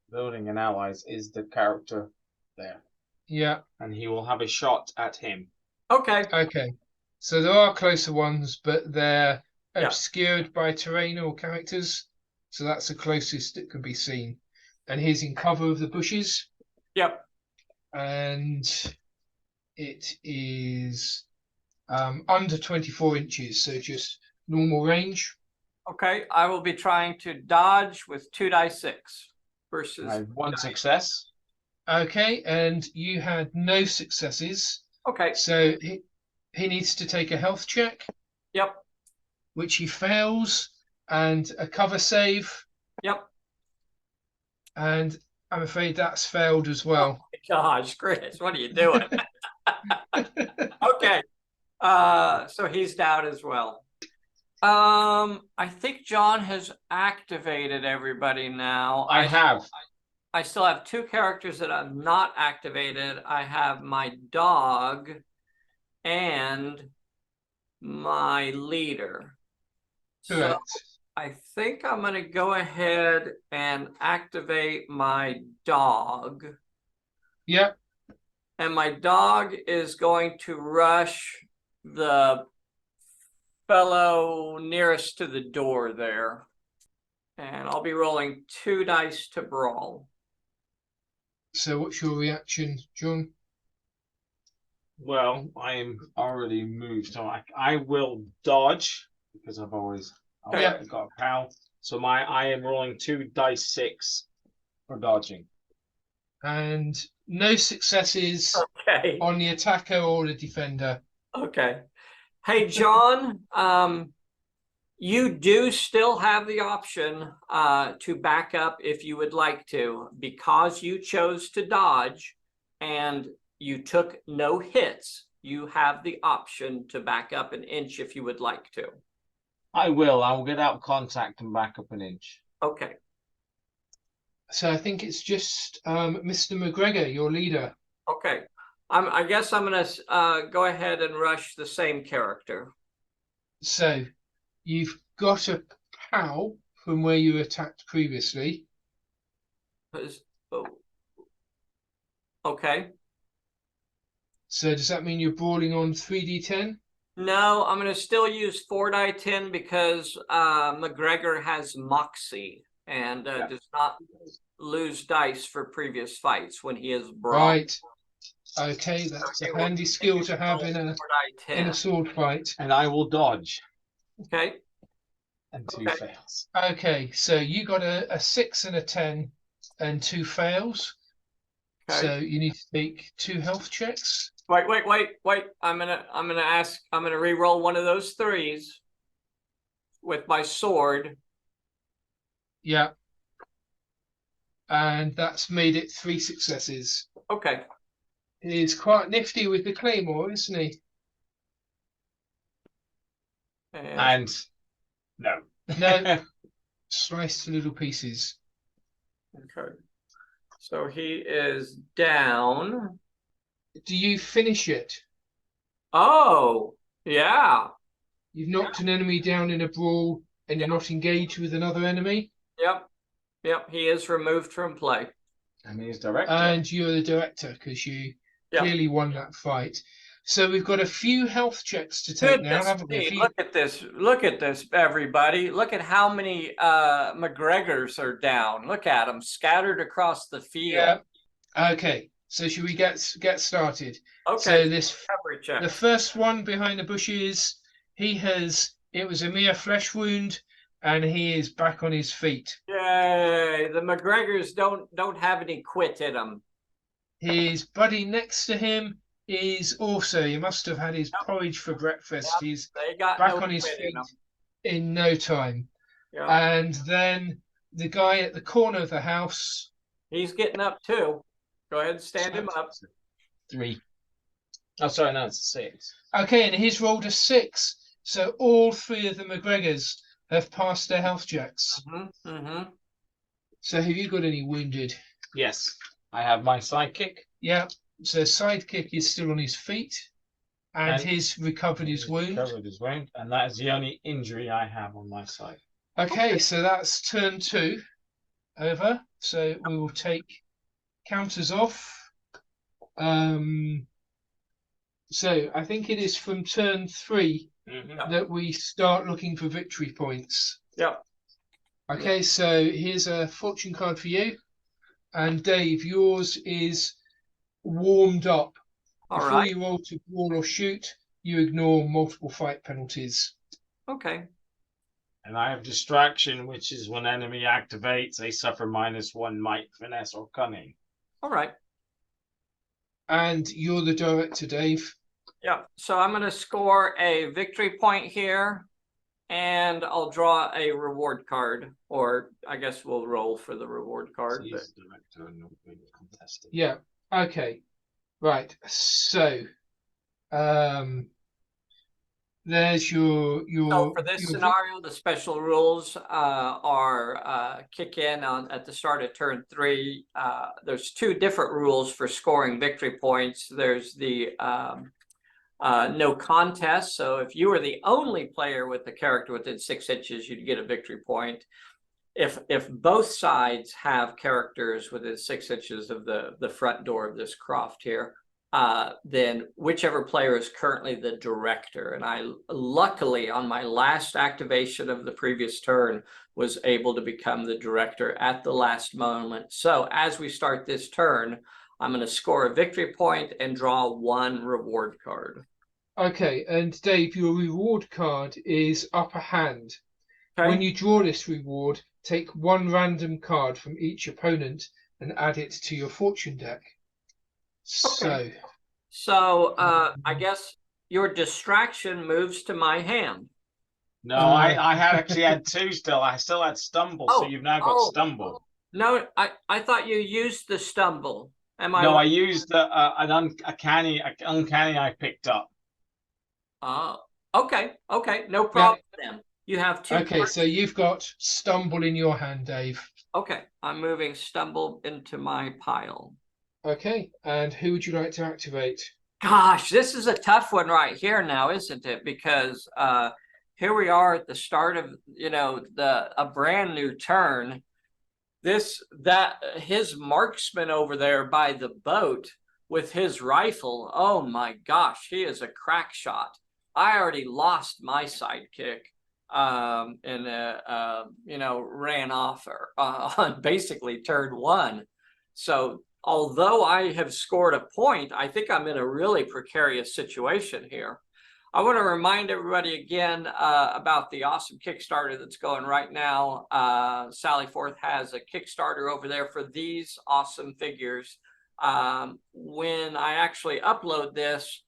C: building and allies, is the character there.
B: Yeah.
C: And he will have a shot at him.
A: Okay.
B: Okay. So there are closer ones, but they're
A: Yeah.
B: obscured by terrain or characters. So that's the closest that can be seen. And he's in cover of the bushes.
A: Yep.
B: And it is under 24 inches, so just normal range.
A: Okay. I will be trying to dodge with 2 dice 6 versus.
C: I have 1 success.
B: Okay, and you had no successes.
A: Okay.
B: So he needs to take a health check.
A: Yep.
B: Which he fails, and a cover save.
A: Yep.
B: And I'm afraid that's failed as well.
A: Oh my gosh, Chris, what are you doing? Okay. So he's down as well. I think John has activated everybody now.
C: I have.
A: I still have 2 characters that I've not activated. I have my dog and my leader.
B: Correct.
A: So I think I'm going to go ahead and activate my dog.
B: Yep.
A: And my dog is going to rush the fellow nearest to the door there. And I'll be rolling 2 dice to brawl.
B: So what's your reaction, John?
C: Well, I am already moved, so I will dodge because I've always got a pal. So I am rolling 2 dice 6 for dodging.
B: And no successes on the attacker or the defender.
A: Okay. Hey, John, you do still have the option to back up if you would like to, because you chose to dodge and you took no hits. You have the option to back up an inch if you would like to.
C: I will. I will get out of contact and back up an inch.
A: Okay.
B: So I think it's just Mr. McGregor, your leader.
A: Okay. I guess I'm going to go ahead and rush the same character.
B: So you've got a pal from where you attacked previously.
A: Okay.
B: So does that mean you're brawling on 3d10?
A: No, I'm going to still use 4 die 10 because McGregor has Moxie and does not lose dice for previous fights when he is brought.
B: Right. Okay, that's a handy skill to have in a sword fight.
C: And I will dodge.
A: Okay.
C: And 2 fails.
B: Okay, so you got a 6 and a 10 and 2 fails.
A: Okay.
B: So you need to take 2 health checks.
A: Wait. I'm gonna re-roll one of those 3s with my sword.
B: Yeah. And that's made it 3 successes.
A: Okay.
B: He's quite nifty with the claymore, isn't he?
C: And no.
B: No. Sliced to little pieces.
A: Okay. So he is down.
B: Do you finish it?
A: Oh, yeah.
B: You've knocked an enemy down in a brawl and you're not engaged with another enemy?
A: Yep. He is removed from play.
C: And he's director.
B: And you're the director because you clearly won that fight. So we've got a few health checks to take now, haven't we?
A: Look at this, everybody. Look at how many McGregors are down. Look at them scattered across the field.
B: Yeah. Okay. So should we get started?
A: Okay.
B: So the first one behind the bushes, it was a mere flesh wound, and he is back on his feet.
A: Yay! The McGregors don't have any quit in them.
B: His buddy next to him is also, he must have had his porridge for breakfast. He's back on his feet in no time. Yep. And then the guy at the corner of the house,
A: he's getting up too. Go ahead and stand him up.
C: 3. Oh, sorry, no, it's 6.
B: Okay, and he's rolled a 6. So all 3 of the McGregors have passed their health checks. So have you got any wounded?
C: Yes, I have my sidekick.
B: Yeah, so sidekick is still on his feet, and he's recovered his wound.
C: And that is the only injury I have on my side.
B: Okay, so that's turn 2 over. So we will take counters off. So I think it is from turn 3 that we start looking for victory points.
A: Yep.
B: Okay, so here's a fortune card for you. And Dave, yours is warmed up. Before you roll to brawl or shoot, you ignore multiple fight penalties.
A: Okay.
C: And I have distraction, which is when enemy activates, they suffer -1 might, finesse, or cunning.
A: All right.
B: And you're the director, Dave.
A: Yeah. So I'm going to score a victory point here, and I'll draw a reward card, or I guess we'll roll for the reward card.
C: So he's the director and not being contested.
B: Yeah. Okay. Right. So, there's your.
A: So for this scenario, the special rules are kick in at the start of turn 3. There's 2 different rules for scoring victory points. There's the no contest. So if you were the only player with the character within 6 inches, you'd get a victory point. If both sides have characters within 6 inches of the front door of this croft here, then whichever player is currently the director. And I luckily on my last activation of the previous turn was able to become the director at the last moment. So as we start this turn, I'm going to score a victory point and draw 1 reward card.
B: Okay, and Dave, your reward card is upper hand.
A: Okay.
B: When you draw this reward, take 1 random card from each opponent and add it to your fortune deck.
A: Okay. So I guess your distraction moves to my hand.
C: No, I actually had 2 still. I still had stumble, so you've now got stumble.
A: No, I thought you used the stumble. Am I?
C: No, I used an uncanny I picked up.
A: Okay, no problem then. You have 2.
B: Okay, so you've got stumble in your hand, Dave.
A: Okay, I'm moving stumble into my pile.
B: Okay, and who would you like to activate?
A: Gosh, this is a tough one right here now, isn't it? Because here we are at the start of a brand new turn. His marksman over there by the boat with his rifle. Oh my gosh, he is a crack shot. I already lost my sidekick, and ran off on basically turn one. So although I have scored a point, I think I'm in a really precarious situation here. I want to remind everybody again about the awesome Kickstarter that's going right now. Sally Forth has a Kickstarter over there for these awesome figures. When I actually upload this,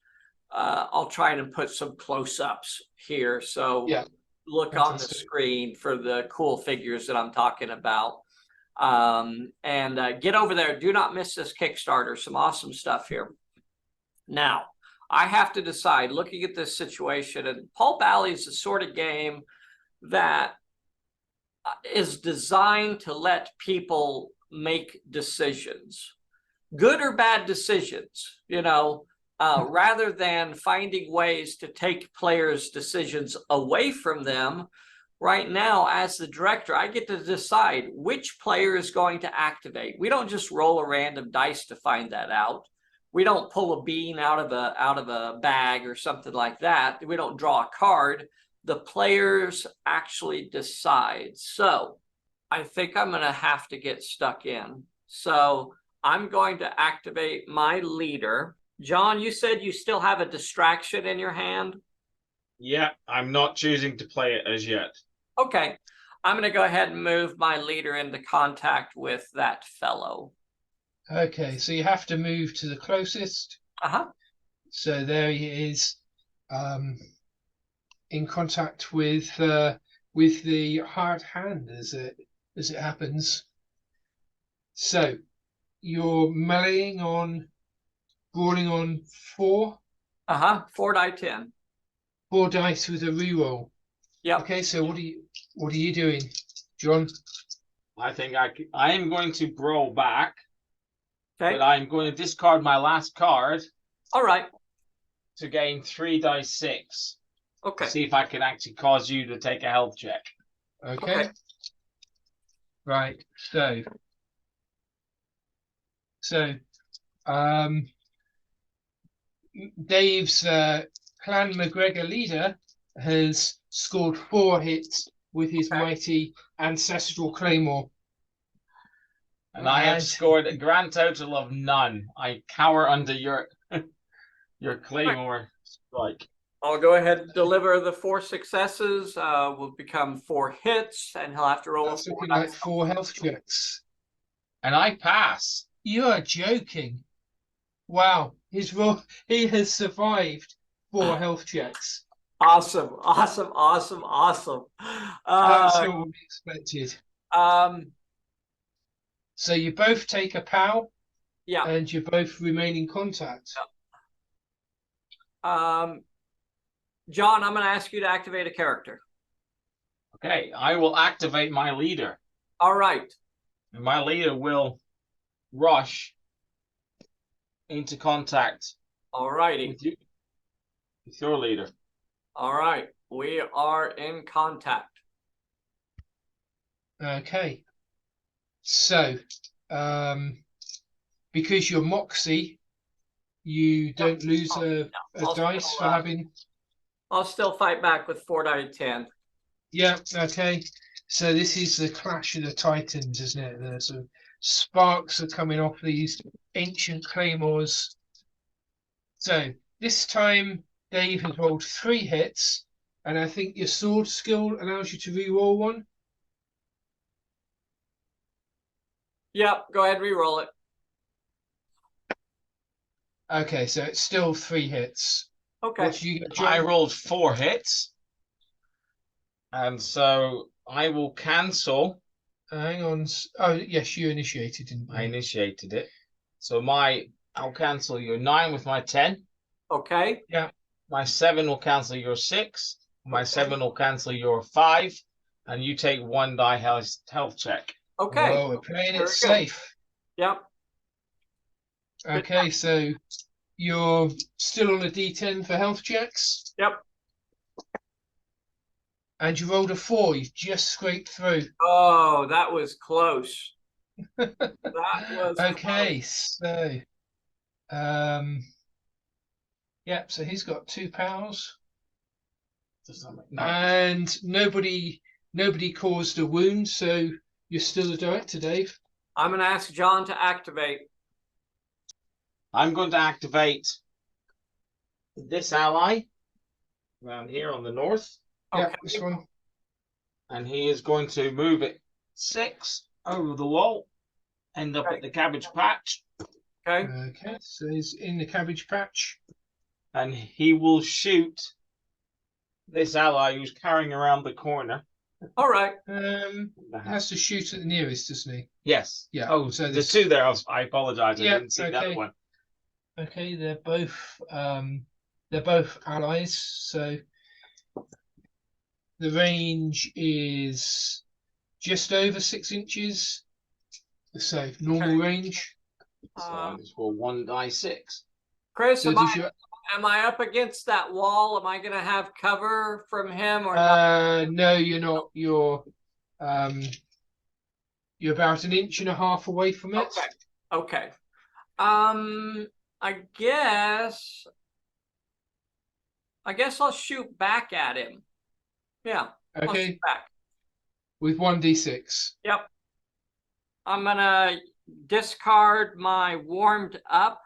A: I'll try and put some close-ups here. So
B: Yeah,
A: look on the screen for the cool figures that I'm talking about. And get over there. Do not miss this Kickstarter. Some awesome stuff here. Now, I have to decide, looking at this situation, and Pulp Alley is the sort of game that is designed to let people make decisions, good or bad decisions, rather than finding ways to take players' decisions away from them. Right now, as the director, I get to decide which player is going to activate. We don't just roll a random dice to find that out. We don't pull a bean out of a bag or something like that. We don't draw a card. The players actually decide. So I think I'm going to have to get stuck in. So I'm going to activate my leader. John, you said you still have a distraction in your hand?
C: Yeah, I'm not choosing to play it as yet.
A: Okay. I'm going to go ahead and move my leader into contact with that fellow.
B: Okay, so you have to move to the closest. So there he is, in contact with the hard hand as it happens. So you're brawling on 4.
A: 4 die 10.
B: 4 dice with a reroll.
A: Yeah.
B: Okay, so what are you doing, John?
C: I think I am going to brawl back.
A: Okay.
C: But I'm going to discard my last card.
A: All right.
C: To gain 3 dice 6.
A: Okay.
C: To see if I can actually cause you to take a health check.
B: Okay. Right. So, Dave's Clan McGregor leader has scored 4 hits with his mighty ancestral claymore.
C: And I have scored a grand total of none. I cower under your claymore strike.
A: I'll go ahead and deliver the 4 successes. Will become 4 hits, and he'll have to roll.
B: That's looking like 4 health checks.
C: And I pass.
B: You are joking. Wow, he has survived 4 health checks.
A: Awesome.
B: That's not what we expected. So you both take a POW.
A: Yeah.
B: And you both remain in contact.
A: John, I'm going to ask you to activate a character.
C: Okay, I will activate my leader.
A: All right.
C: And my leader will rush into contact.
A: All righty.
C: With your leader.
A: All right. We are in contact.
B: Okay. So, because you're Moxie, you don't lose a dice for having...
A: I'll still fight back with 4 die 10.
B: Yeah, okay. So this is the clash of the titans, isn't it? The sort of sparks are coming off these ancient claymores. So this time Dave has rolled 3 hits, and I think your sword skill allows you to re-roll 1.
A: Yep, go ahead, re-roll it.
B: Okay, so it's still 3 hits.
A: Okay.
B: What did you get, John?
C: I rolled 4 hits. And so I will cancel.
B: Hang on. Oh, yes, you initiated, didn't you?
C: I initiated it. So I'll cancel your 9 with my 10.
A: Okay.
B: Yeah.
C: My 7 will cancel your 6. My 7 will cancel your 5. And you take 1 die health check.
A: Okay.
B: Whoa, we're playing it safe.
A: Yep.
B: Okay, so you're still on a D10 for health checks?
A: Yep.
B: And you rolled a 4. You just scraped through.
A: Oh, that was close. That was
B: okay,
A: close.
B: so yep, so he's got 2 POWs.
C: Does that make no?
B: And nobody caused a wound, so you're still the director, Dave.
A: I'm going to ask John to activate.
C: I'm going to activate this ally around here on the north.
B: Yeah,
A: Okay.
B: this one.
C: And he is going to move it 6 over the wall, end up at the cabbage patch.
A: Okay.
B: Okay, so he's in the cabbage patch.
C: And he will shoot this ally who's carrying around the corner.
A: All right.
B: He has to shoot at the nearest, doesn't he?
C: Yes.
B: Yeah.
C: Oh,
B: so
C: the
B: this...
C: two there. I apologize. I
B: Yeah,
C: didn't see
B: okay.
C: that one.
B: Okay, they're both allies, so the range is just over 6 inches. So normal range.
C: So it's for 1d6.
A: Chris,
B: So
A: am I up against that wall? Am I going to have cover from him or not?
B: No, you're not. You're about 1.5 inches away from it.
A: Okay. I guess I'll shoot back at him. Yeah. I'll
B: Okay.
A: shoot back.
B: With 1d6.
A: Yep. I'm gonna discard my warmed up.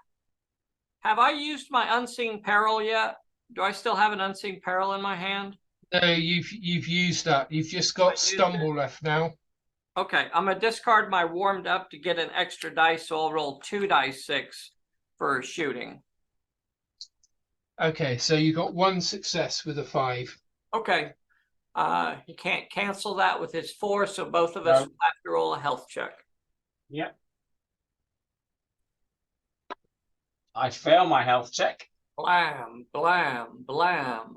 A: Have I used my unseen peril yet? Do I still have an unseen peril in my hand?
B: No, you've used that. You've just got stumble left now.
A: Okay, I'm gonna discard my warmed up to get an extra dice, so I'll roll 2d6 for shooting.
B: Okay, so you got 1 success with a 5.
A: Okay. He can't cancel that with his 4, so both of us will have to roll a health check.
C: Yep. I fail my health check.
A: Blam, blam, blam.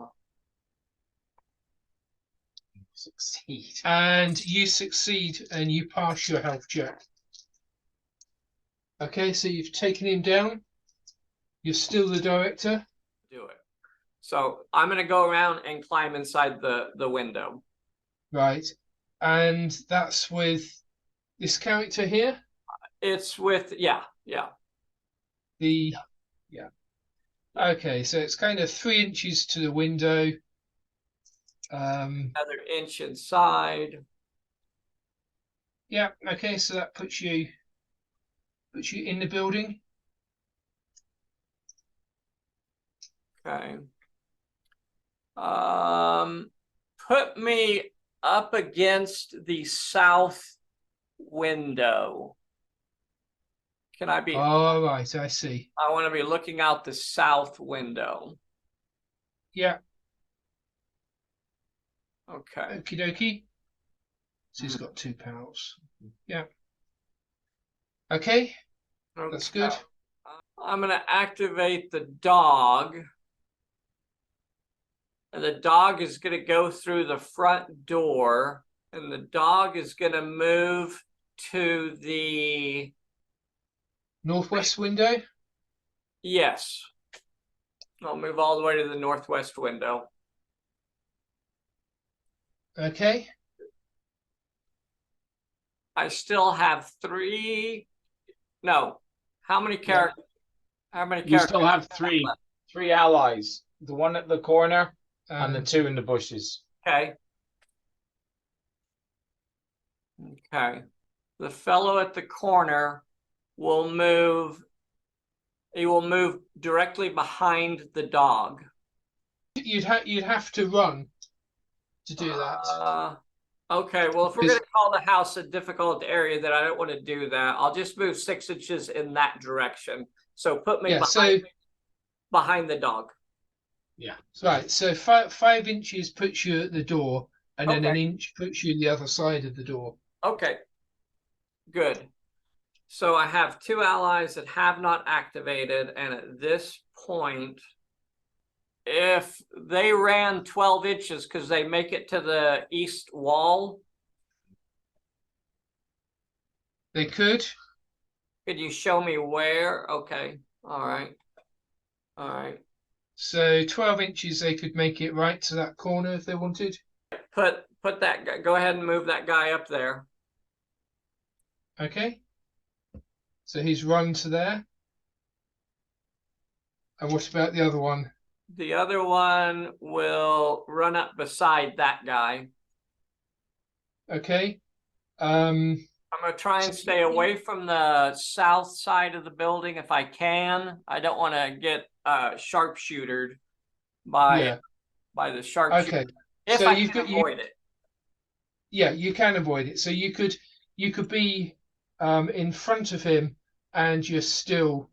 C: Succeed.
B: And you succeed and you pass your health check. Okay, so you've taken him down. You're still the director.
A: Do it. So I'm going to go around and climb inside the window.
B: Right. And that's with this character here?
A: It's with, yeah.
B: Okay, so it's kind of 3 inches to the window.
A: Another inch inside.
B: Yeah, okay, so that puts you in the building.
A: Okay. Put me up against the south window. Can I be?
B: All right, I see.
A: I want to be looking out the south window.
B: Yeah.
A: Okay.
B: Okie dokie. So he's got 2 pals. Yeah. Okay, that's good.
A: I'm going to activate the dog. And the dog is going to go through the front door. And the dog is going to move to the...
B: Northwest window?
A: Yes. I'll move all the way to the northwest window.
B: Okay.
A: I still have 3. No. How many characters? How many
C: You
A: characters?
C: still have three allies. The one at the corner and the 2 in the bushes.
A: Okay. Okay. The fellow at the corner will move. He will move directly behind the dog.
B: You'd have to run to do that.
A: Okay, well, if we're going to call the house a difficult area, then I don't want to do that. I'll just move 6 inches in that direction. So put me behind the dog.
C: Yeah.
B: Right, so 5 inches puts you at the door, and then 1 inch puts you the other side of the door.
A: Okay, good. So I have 2 allies that have not activated, and at this point, if they ran 12 inches, because they make it to the east wall?
B: They could.
A: Could you show me where? Okay, all right. All right.
B: So 12 inches, they could make it right to that corner if they wanted.
A: Put that guy, go ahead and move that guy up there.
B: Okay. So he's run to there. And what about the other one?
A: The other one will run up beside that guy.
B: Okay.
A: I'm gonna try and stay away from the south side of the building if I can. I don't want to get sharpshootered by the sharpshooter.
B: Okay.
A: If
B: So
A: I
B: you've
A: can
B: got
A: avoid it.
B: Yeah, you can avoid it. So you could be in front of him and you're still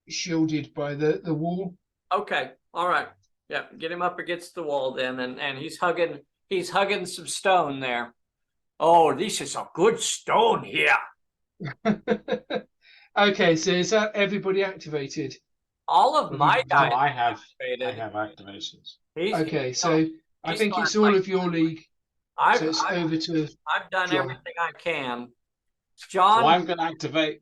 B: shielded by the wall.
A: Okay. All right. Yeah. Get him up against the wall then, and he's hugging some stone there. Oh, this is a good stone here.
B: Okay, so is that everybody activated?
A: All of my
C: No,
A: guys
C: I have
A: activated.
C: activations.
B: Okay, so I
A: he's
B: think
A: going
B: it's all
A: like-
B: of your league. So it's over to
A: I've done
B: John.
A: everything I can.
C: So
A: John.
C: I'm going to activate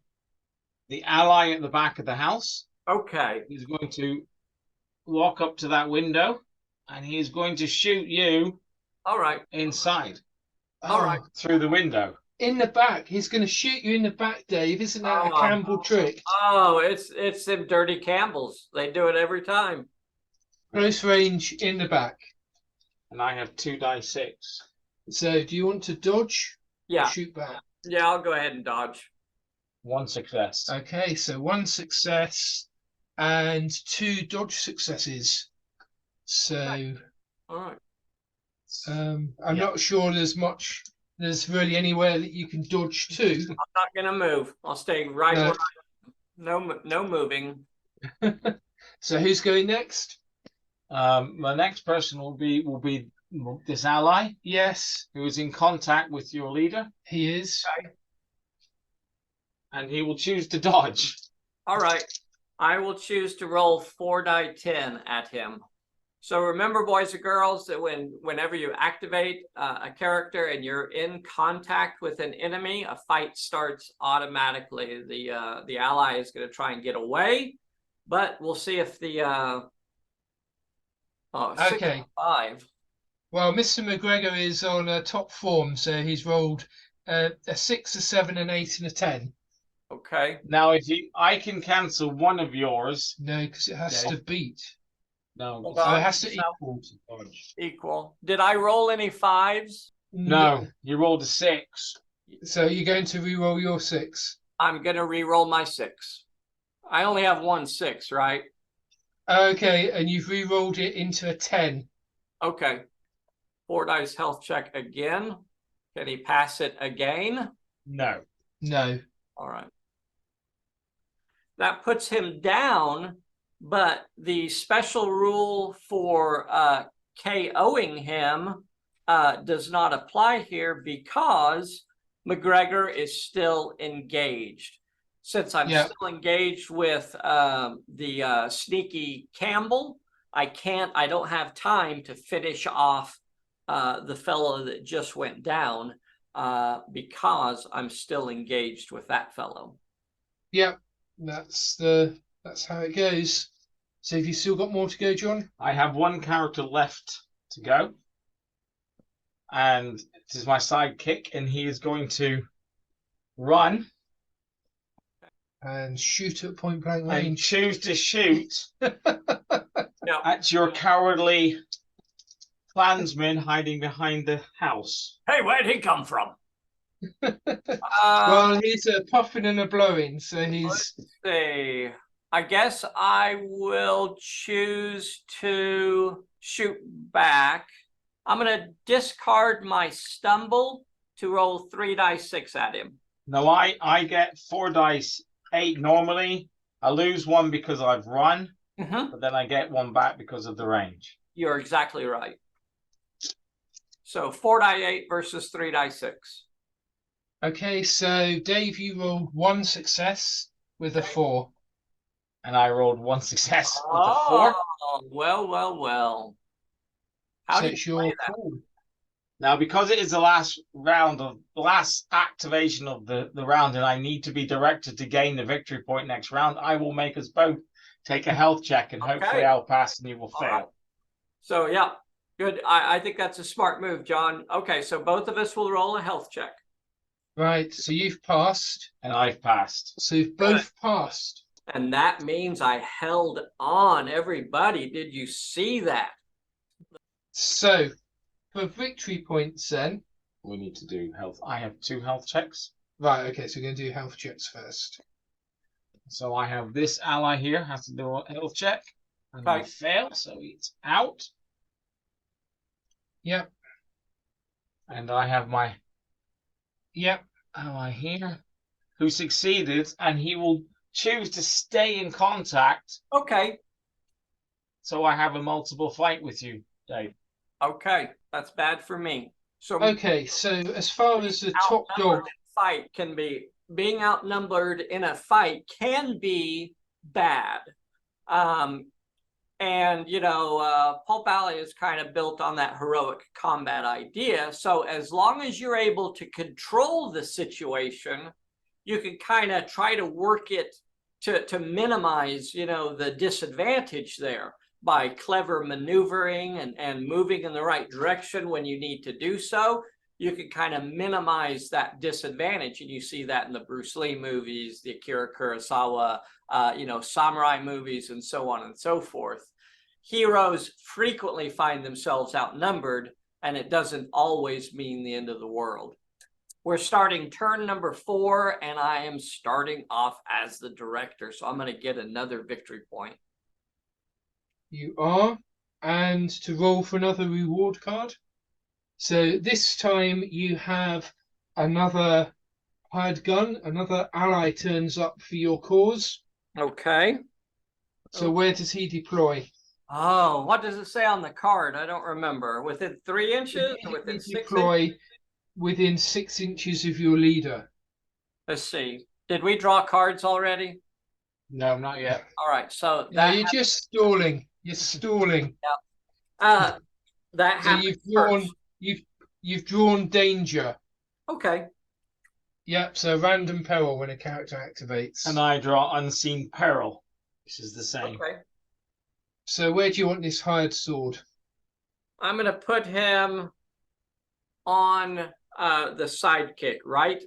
C: the ally at the back of the house.
A: Okay.
C: He's going to walk up to that window, and he is going to shoot you.
A: All right.
C: Inside.
A: All right.
C: Through the window.
B: In the back. He's going to shoot you in the back, Dave. Isn't that a Campbell trick?
A: Oh, it's them dirty Campbells. They do it every time.
B: Close range in the back.
C: And I have 2 dice 6.
B: So do you want to dodge?
A: Yeah.
B: Or shoot back.
A: Yeah, I'll go ahead and dodge.
C: 1 success.
B: Okay, so 1 success and 2 dodge successes. So
A: All right.
B: I'm not sure there's really anywhere that you can dodge to.
A: I'm not gonna move. I'll stay right where I am. No moving.
B: So who's going next?
C: The next person will be this ally.
B: Yes,
C: Who is in contact with your leader.
B: he is.
A: Okay.
C: And he will choose to dodge.
A: All right. I will choose to roll 4 die 10 at him. So remember, boys and girls, that whenever you activate a character and you're in contact with an enemy, a fight starts automatically. The ally is going to try and get away, but we'll see if the
B: Okay.
A: 5.
B: Well, Mr. McGregor is on a top form, so he's rolled a 6, a 7, an 8, and a 10.
A: Okay.
C: Now, I can cancel one of yours.
B: No, because it has to beat.
C: No,
B: it has to equal.
A: Equal. Did I roll any 5s?
C: No, you rolled a 6.
B: So you're going to re-roll your 6.
A: I'm going to re-roll my 6. I only have 1 6, right?
B: Okay, and you've re-rolled it into a 10.
A: Okay. 4 dice health check again. Can he pass it again?
C: No.
B: No.
A: All right. That puts him down, but the special rule for KOing him does not apply here because McGregor is still engaged. Since I'm still engaged with the sneaky Campbell, I don't have time to finish off the fellow that just went down because I'm still engaged with that fellow.
B: Yep, that's how it goes. So have you still got more to go, John?
C: I have 1 character left to go. And it is my sidekick, and he is going to run.
B: And shoot at point blank range.
C: And choose to shoot at your cowardly clansman hiding behind the house.
A: Hey, where'd he come from?
B: Well, he's a puffing and a blowing, so he's.
A: Let's see. I guess I will choose to shoot back. I'm going to discard my stumble to roll 3 dice 6 at him.
C: No, I get 4 dice 8 normally. I lose 1 because I've run, but then I get 1 back because of the range.
A: You're exactly right. So 4 die 8 versus 3 die 6.
B: Okay, so Dave, you rolled 1 success with a 4.
C: And I rolled 1 success with a 4.
A: Well. How
B: so
A: did
B: it's
A: you play
B: your
A: that?
B: call.
C: Now, because it is the last activation of the round, and I need to be directed to gain the victory point next round, I will make us both take a health check, and hopefully I'll pass and you will fail.
A: Right. So, yeah, good. I think that's a smart move, John. Okay, so both of us will roll a health check.
B: Right, so you've passed.
C: And I've passed.
B: So you've both passed.
A: And that means I held on. Everybody, did you see that?
B: So, for victory points then.
C: We need to do health. I have 2 health checks.
B: Right, okay, so we're going to do health checks first.
C: So I have this ally here has to do a health check. And I
A: Okay.
C: fail, so it's out.
B: Yep,
C: And I have my
B: yep.
C: ally here who succeeded, and he will choose to stay in contact.
A: Okay.
C: So I have a multiple fight with you, Dave.
A: Okay. That's bad for me. So
B: Okay, so as far as the top
A: outnumbered
B: dog,
A: fight can be, being outnumbered in a fight can be bad. And Pulp Alley is kind of built on that heroic combat idea. So as long as you're able to control the situation, you can kind of try to work it to minimize, the disadvantage there by clever maneuvering and moving in the right direction when you need to do so. You can kind of minimize that disadvantage. And you see that in the Bruce Lee movies, the Akira Kurosawa, samurai movies, and so on and so forth. Heroes frequently find themselves outnumbered, and it doesn't always mean the end of the world. We're starting turn number 4, and I am starting off as the director, so I'm going to get another victory point.
B: you are, and to roll for another reward card. So this time you have another hired gun, another ally turns up for your cause.
A: Okay.
B: So where does he deploy?
A: Oh, what does it say on the card? I don't remember. Within 3 inches or within 6 inches?
B: Deploy within 6 inches of your leader.
A: Let's see. Did we draw cards already?
C: No, not yet.
A: All right. So
B: No, you're just stalling. You're stalling.
A: that
B: So
A: happens first.
B: you've drawn danger.
A: Okay.
B: Yep, so random peril when a character activates.
C: And I draw unseen peril, which is the same.
A: Okay.
B: So where do you want this hired sword?
A: I'm going to put him on the sidekick, right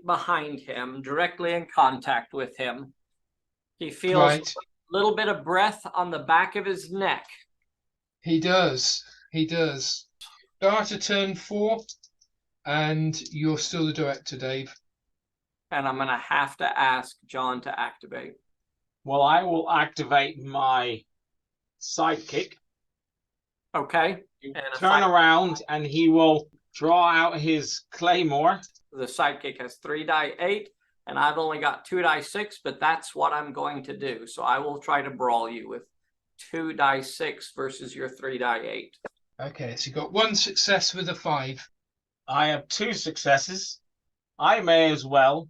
A: behind him, directly in contact with him. He feels
B: Right.
A: a little bit of breath on the back of his neck.
B: He does. He does. Start a turn 4, and you're still the director, Dave.
A: And I'm going to have to ask John to activate.
C: Well, I will activate my sidekick.
A: Okay.
C: Turn around, and he will draw out his claymore.
A: The sidekick has 3 die 8, and I've only got 2 die 6, but that's what I'm going to do. So I will try to brawl you with 2 die 6 versus your 3 die 8.
B: Okay, so you got 1 success with a 5.
C: I have 2 successes. I may as well,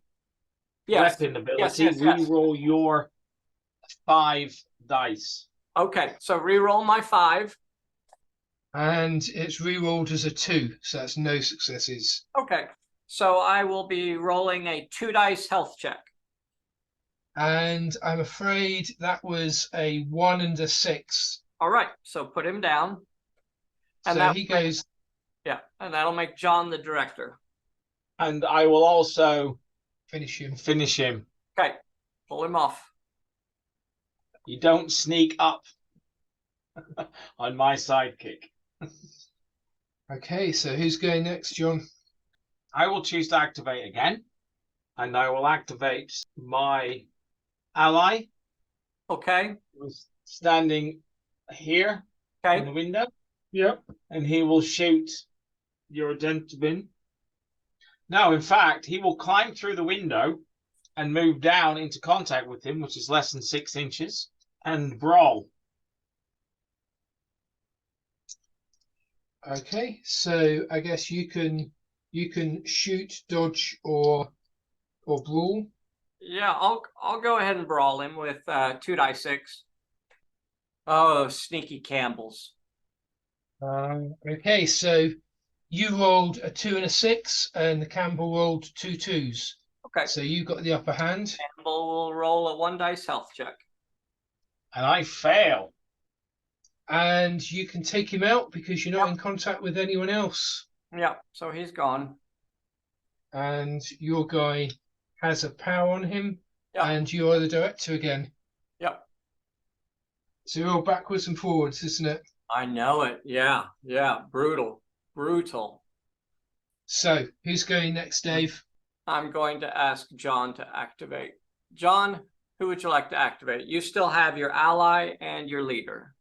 C: weapon ability,
A: yes.
C: reroll your 5 dice.
A: Okay, so reroll my 5.
B: And it's re-rolled as a 2, so that's no successes.
A: Okay, so I will be rolling a 2 dice health check.
B: And I'm afraid that was a 1 and a 6.
A: All right, so put him down. And
B: So he goes.
A: Yeah, and that'll make John the director.
C: And I will also
B: Finish him.
A: Okay, pull him off.
C: You don't sneak up on my sidekick.
B: Okay, so who's going next, John?
C: I will choose to activate again, and I will activate my ally.
A: Okay.
C: Who's standing here in the window.
B: Yep.
C: And he will shoot your gentleman. No, in fact, he will climb through the window and move down into contact with him, which is less than 6 inches, and brawl.
B: Okay, so I guess you can shoot, dodge, or brawl.
A: Yeah, I'll go ahead and brawl him with 2 die 6. Oh, sneaky Campbells.
B: Okay, so you rolled a 2 and a 6, and the Campbell rolled 2 2s.
A: Okay.
B: So you got the upper hand.
A: Campbell will roll a 1 dice health check.
C: And I fail.
B: And you can take him out because you're not in contact with anyone else.
A: Yeah, so he's gone.
B: And your guy has a power on him.
A: Yep.
B: and you're the director again.
A: Yep.
B: So you're all backwards and forwards, isn't it?
A: I know it. Yeah. Yeah. Brutal. Brutal.
B: So who's going next, Dave?
A: I'm going to ask John to activate. John, who would you like to activate? You still have your ally and your leader.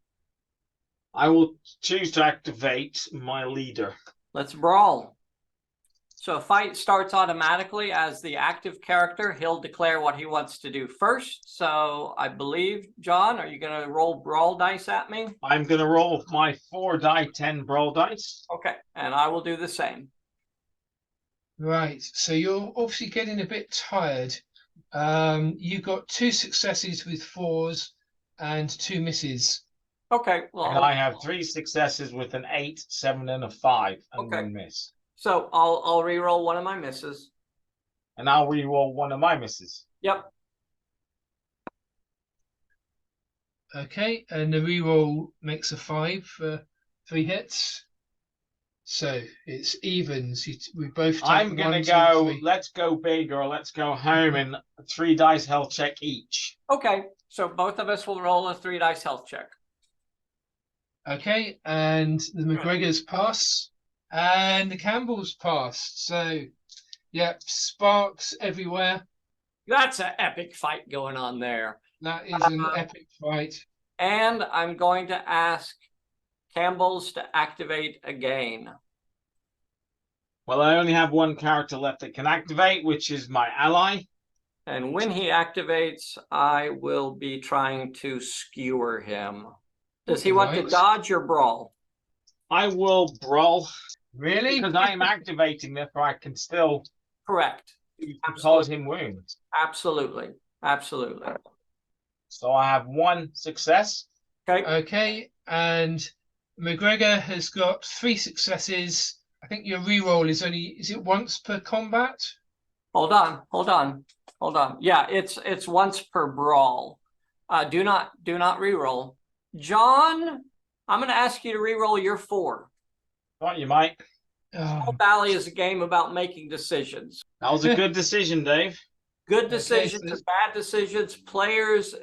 C: I will choose to activate my leader.
A: Let's brawl. So a fight starts automatically as the active character. He'll declare what he wants to do first. So I believe, John, are you going to roll brawl dice at me?
C: I'm going to roll my 4 die 10 brawl dice.
A: Okay, and I will do the same.
B: Right. So you're obviously getting a bit tired. You got 2 successes with 4s and 2 misses.
A: Okay, well,
C: And I have 3 successes with an 8, 7, and a 5, and
A: Okay.
C: 1 miss.
A: so I'll re-roll one of my misses.
C: And I'll re-roll one of my misses.
A: Yep.
B: Okay, and the reroll makes a 5 for 3 hits. So it's evens. We both take
C: I'm going
B: 1,
C: to
B: 2,
C: go,
B: 3.
C: let's go big or let's go home, and 3 dice health check each.
A: Okay, so both of us will roll a 3 dice health check.
B: Okay, and the McGregors pass, and the Campbells pass. So, yeah, sparks everywhere.
A: That's an epic fight going on there.
B: That is an epic fight.
A: And I'm going to ask Campbell's to activate again.
C: Well, I only have 1 character left that can activate, which is my ally.
A: And when he activates, I will be trying to skewer him. Does he want to
B: Right.
A: dodge or brawl?
C: I will brawl.
B: Really?
C: Because I am activating, therefore I can still
A: Correct.
C: cause him wounds.
A: Absolutely. Absolutely.
C: So I have 1 success.
A: Okay.
B: Okay, and McGregor has got 3 successes. I think your reroll is it once per combat?
A: Hold on. Yeah, it's once per brawl. Do not reroll. John, I'm going to ask you to reroll your 4.
C: Thought you might.
A: Pulp Valley is a game about making decisions.
C: That was a good decision, Dave.
A: Good decisions
B: Okay, so
A: and bad decisions. Players,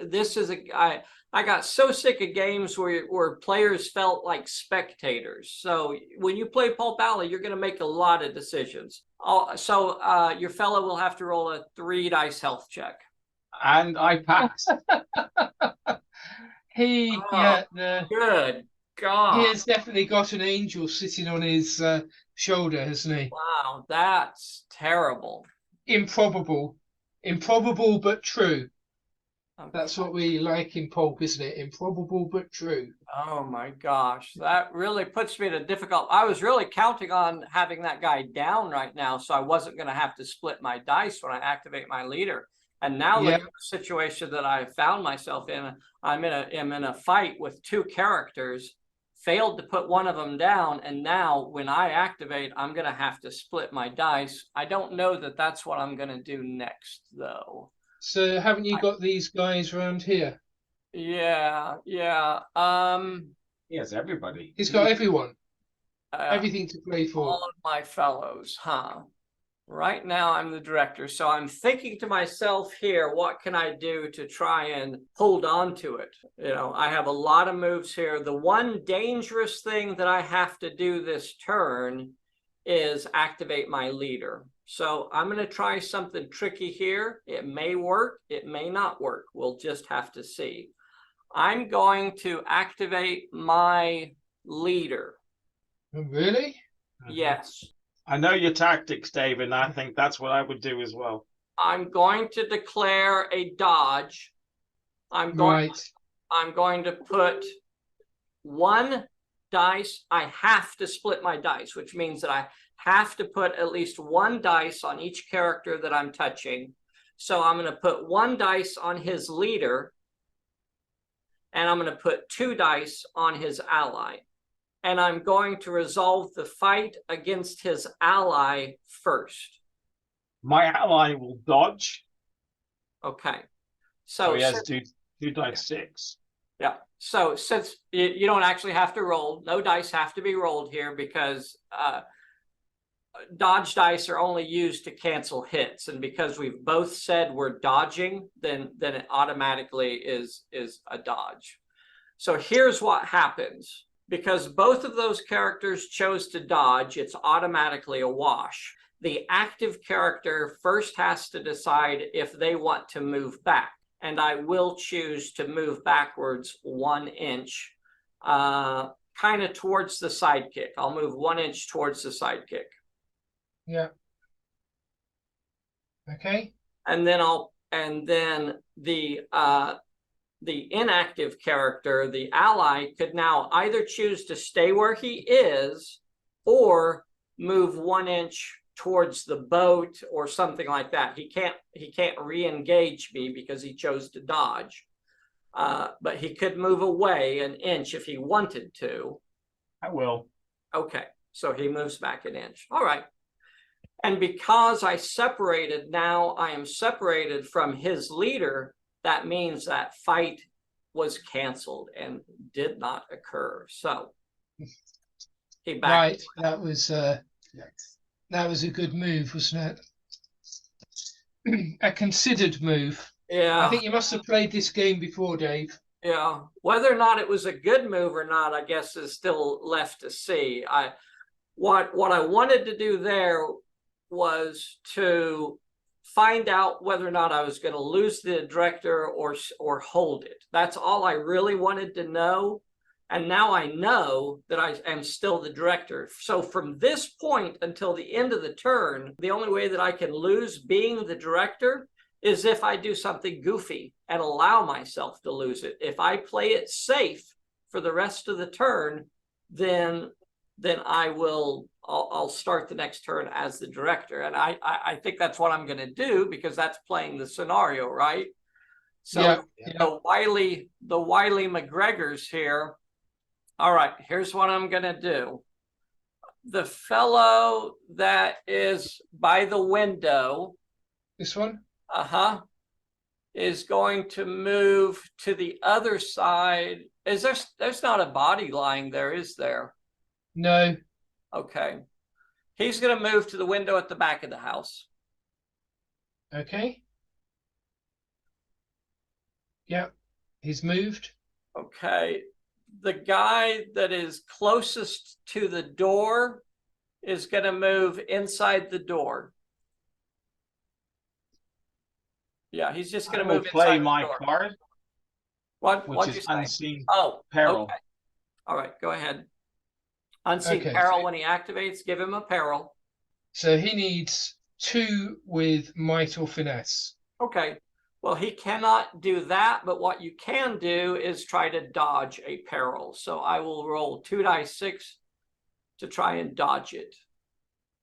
A: I got so sick of games where players felt like spectators. So when you play Pulp Valley, you're going to make a lot of decisions. So your fellow will have to roll a 3 dice health check.
C: And I passed.
B: Good
A: God.
B: he has definitely got an angel sitting on his shoulder, hasn't he?
A: Wow, that's terrible.
B: Improbable but true.
A: Okay.
B: That's what we like in Pulp, isn't it? Improbable but true.
A: Oh my gosh, that really puts me in a difficult. I was really counting on having that guy down right now, so I wasn't going to have to split my dice when I activate my leader. And now look at the situation that I found myself in. I'm in a fight with 2 characters, failed to put one of them down, and now when I activate, I'm going to have to split my dice. I don't know that that's what I'm going to do next, though.
B: So haven't you got these guys around here?
A: Yeah.
C: He has everybody.
B: He's got everyone. Everything to play for.
A: All of my fellows, huh? Right now I'm the director, so I'm thinking to myself here, what can I do to try and hold on to it? You know, I have a lot of moves here. The one dangerous thing that I have to do this turn is activate my leader. So I'm going to try something tricky here. It may work, it may not work. We'll just have to see. I'm going to activate my leader.
B: Really?
A: Yes.
C: I know your tactics, David, and I think that's what I would do as well.
A: I'm going to declare a dodge. I'm going to put 1 dice. I have to split my dice, which means that I have to put at least 1 dice on each character that I'm touching. So I'm going to put 1 dice on his leader, and I'm going to put 2 dice on his ally. And I'm going to resolve the fight against his ally first.
C: My ally will dodge.
A: Okay.
C: So he has 2 dice 6.
A: Yeah. So since you don't actually have to roll, no dice have to be rolled here because dodge dice are only used to cancel hits, and because we've both said we're dodging, then it automatically is a dodge. So here's what happens. Because both of those characters chose to dodge, it's automatically a wash. The active character first has to decide if they want to move back, and I will choose to move backwards 1 inch, kind of towards the sidekick. I'll move 1 inch towards the sidekick.
B: Yeah. Okay.
A: And then the inactive character, the ally, could now either choose to stay where he is or move 1 inch towards the boat or something like that. He can't re-engage me because he chose to dodge. But he could move away 1 inch if he wanted to.
C: I will.
A: Okay, so he moves back 1 inch. All right. And because I separated, now I am separated from his leader. That means that fight was canceled and did not occur. So he backed.
B: Right, that was a good move, wasn't it? A considered move.
A: Yeah.
B: I think you must have played this game before, Dave.
A: Yeah. Whether or not it was a good move or not, I guess is still left to see. What I wanted to do there was to find out whether or not I was going to lose the director or hold it. That's all I really wanted to know. And now I know that I am still the director. So from this point until the end of the turn, the only way that I can lose being the director is if I do something goofy and allow myself to lose it. If I play it safe for the rest of the turn, then I'll start the next turn as the director. And I think that's what I'm going to do because that's playing the scenario, right? So
B: yeah.
A: the Wiley McGregors here. All right, here's what I'm going to do. The fellow that is by the window.
B: This one?
A: Is going to move to the other side. There's not a body lying there, is there?
B: No.
A: Okay. He's going to move to the window at the back of the house.
B: Okay. Yep. He's moved.
A: Okay. The guy that is closest to the door is going to move inside the door. Yeah, he's just going to move
C: play
A: inside
C: my
A: the door.
C: card.
A: What'd you
C: is
A: say?
C: Unseen
A: Oh,
C: Peril.
A: Okay. All right, go ahead. Unseen
B: Okay,
A: peril,
B: so
A: when he activates, give him a peril.
B: So he needs 2 with might or finesse.
A: Okay. Well, he cannot do that, but what you can do is try to dodge a peril. So I will roll 2 dice 6 to try and dodge it.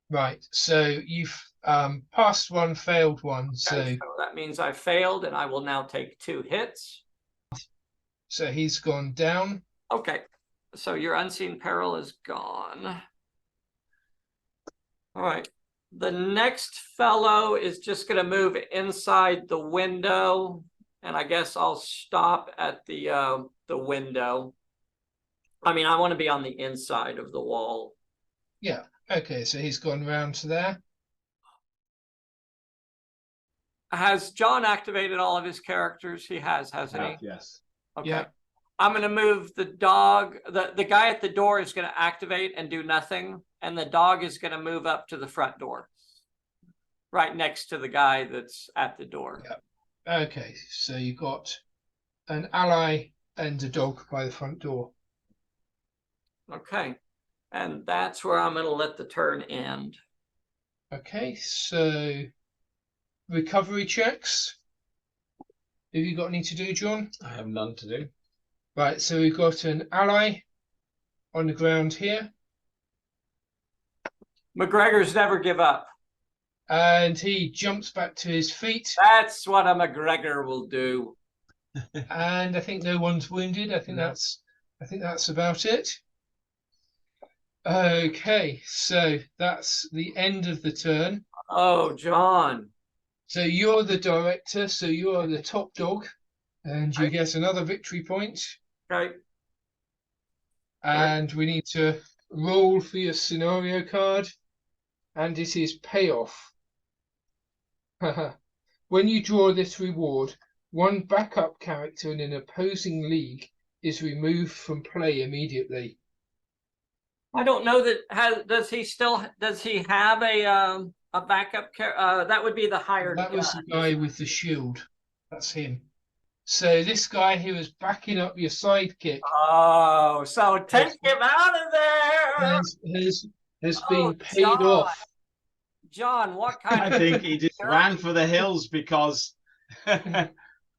B: Right. So you've passed one, failed one.
A: Okay, so that means I failed, and I will now take 2 hits.
B: So he's gone down.
A: Okay. So your unseen peril is gone. All right. The next fellow is just going to move inside the window, and I guess I'll stop at the window. I mean, I want to be on the inside of the wall.
B: Yeah. Okay. So he's gone round to there.
A: Has John activated all of his characters? He has, hasn't he?
C: Yes.
A: Okay.
B: Yeah.
A: I'm going to move the dog. The guy at the door is going to activate and do nothing. And the dog is going to move up to the front door. Right next to the guy that's at the door.
B: Yeah. Okay. So you've got an ally and a dog by the front door.
A: Okay. And that's where I'm going to let the turn end.
B: Okay. So recovery checks. Have you got any to do, John?
C: I have none to do.
B: Right, so we've got an ally on the ground here.
A: McGregor's never give up.
B: And he jumps back to his feet.
A: That's what a McGregor will do.
B: And I think no one's wounded. I think that's about it. Okay, so that's the end of the turn.
A: Oh, John.
B: So you're the director, so you are the top dog, and you
A: Right.
B: get another victory point.
A: Okay.
B: And we need to roll for your scenario card. and it is payoff. When you draw this reward, one backup character in an opposing league is removed from play immediately.
A: I don't know that does he have a backup character? That would be the hired
B: That was the
A: gun.
B: guy with the shield. That's him. So this guy who was backing up your sidekick
A: Oh, so take him out of there.
B: has been paid
A: John.
B: off.
A: John, what kind
C: I
A: of
C: think he just ran for the hills because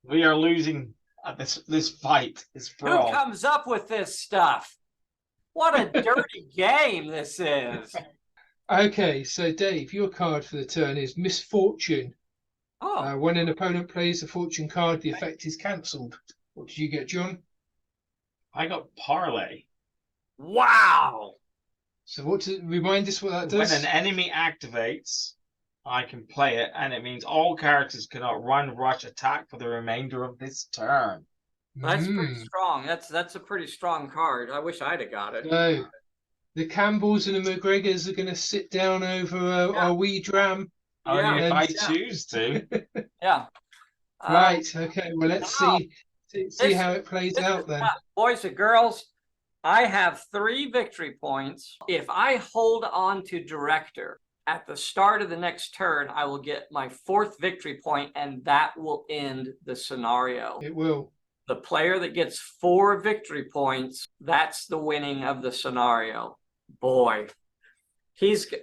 C: we are losing at this fight, this
A: who
C: brawl.
A: comes up with this stuff? What a dirty game this is.
B: Okay, so Dave, your card for the turn is Misfortune.
A: Oh,
B: When an opponent plays a fortune card, the effect is cancelled. What did you get, John?
C: I got parlay.
A: wow.
B: So remind us what that
C: When
B: does?
C: an enemy activates, I can play it, and it means all characters cannot run, rush, attack for the remainder of this turn.
A: That's pretty strong. That's a pretty strong card. I wish I'd have got it.
B: So the Campbells and the McGregors are going to sit down over our wee dram.
C: Only if I
A: Yeah.
C: choose to.
A: Yeah.
B: Right. Okay. Well, let's see how it plays out then.
A: Boys and girls, I have 3 victory points. If I hold on to director at the start of the next turn, I will get my 4th victory point, and that will end the scenario.
B: It will.
A: The player that gets 4 victory points, that's the winning of the scenario. Boy.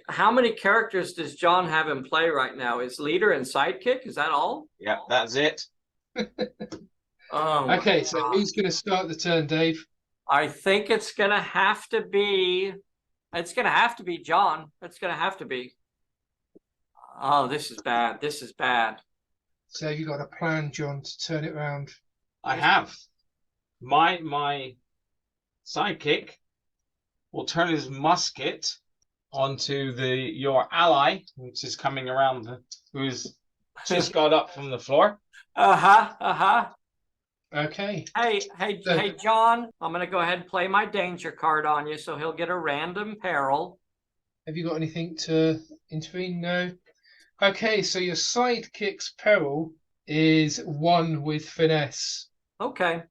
A: How many characters does John have in play right now? Is leader and sidekick? Is that all?
C: Yeah, that's it.
A: Oh,
B: Okay, so who's going to start the turn, Dave?
A: I think it's going to have to be John. It's going to have to be. Oh, this is bad. This is bad.
B: So you got a plan, John, to turn it around.
C: I have. My sidekick will turn his musket onto your ally, which is coming around, who's just got up from the floor.
B: Okay.
A: Hey, John, I'm going to go ahead and play my danger card on you, so he'll get a random peril.
B: Have you got anything to intervene? No. Okay, so your sidekick's peril is 1 with finesse.
A: Okay.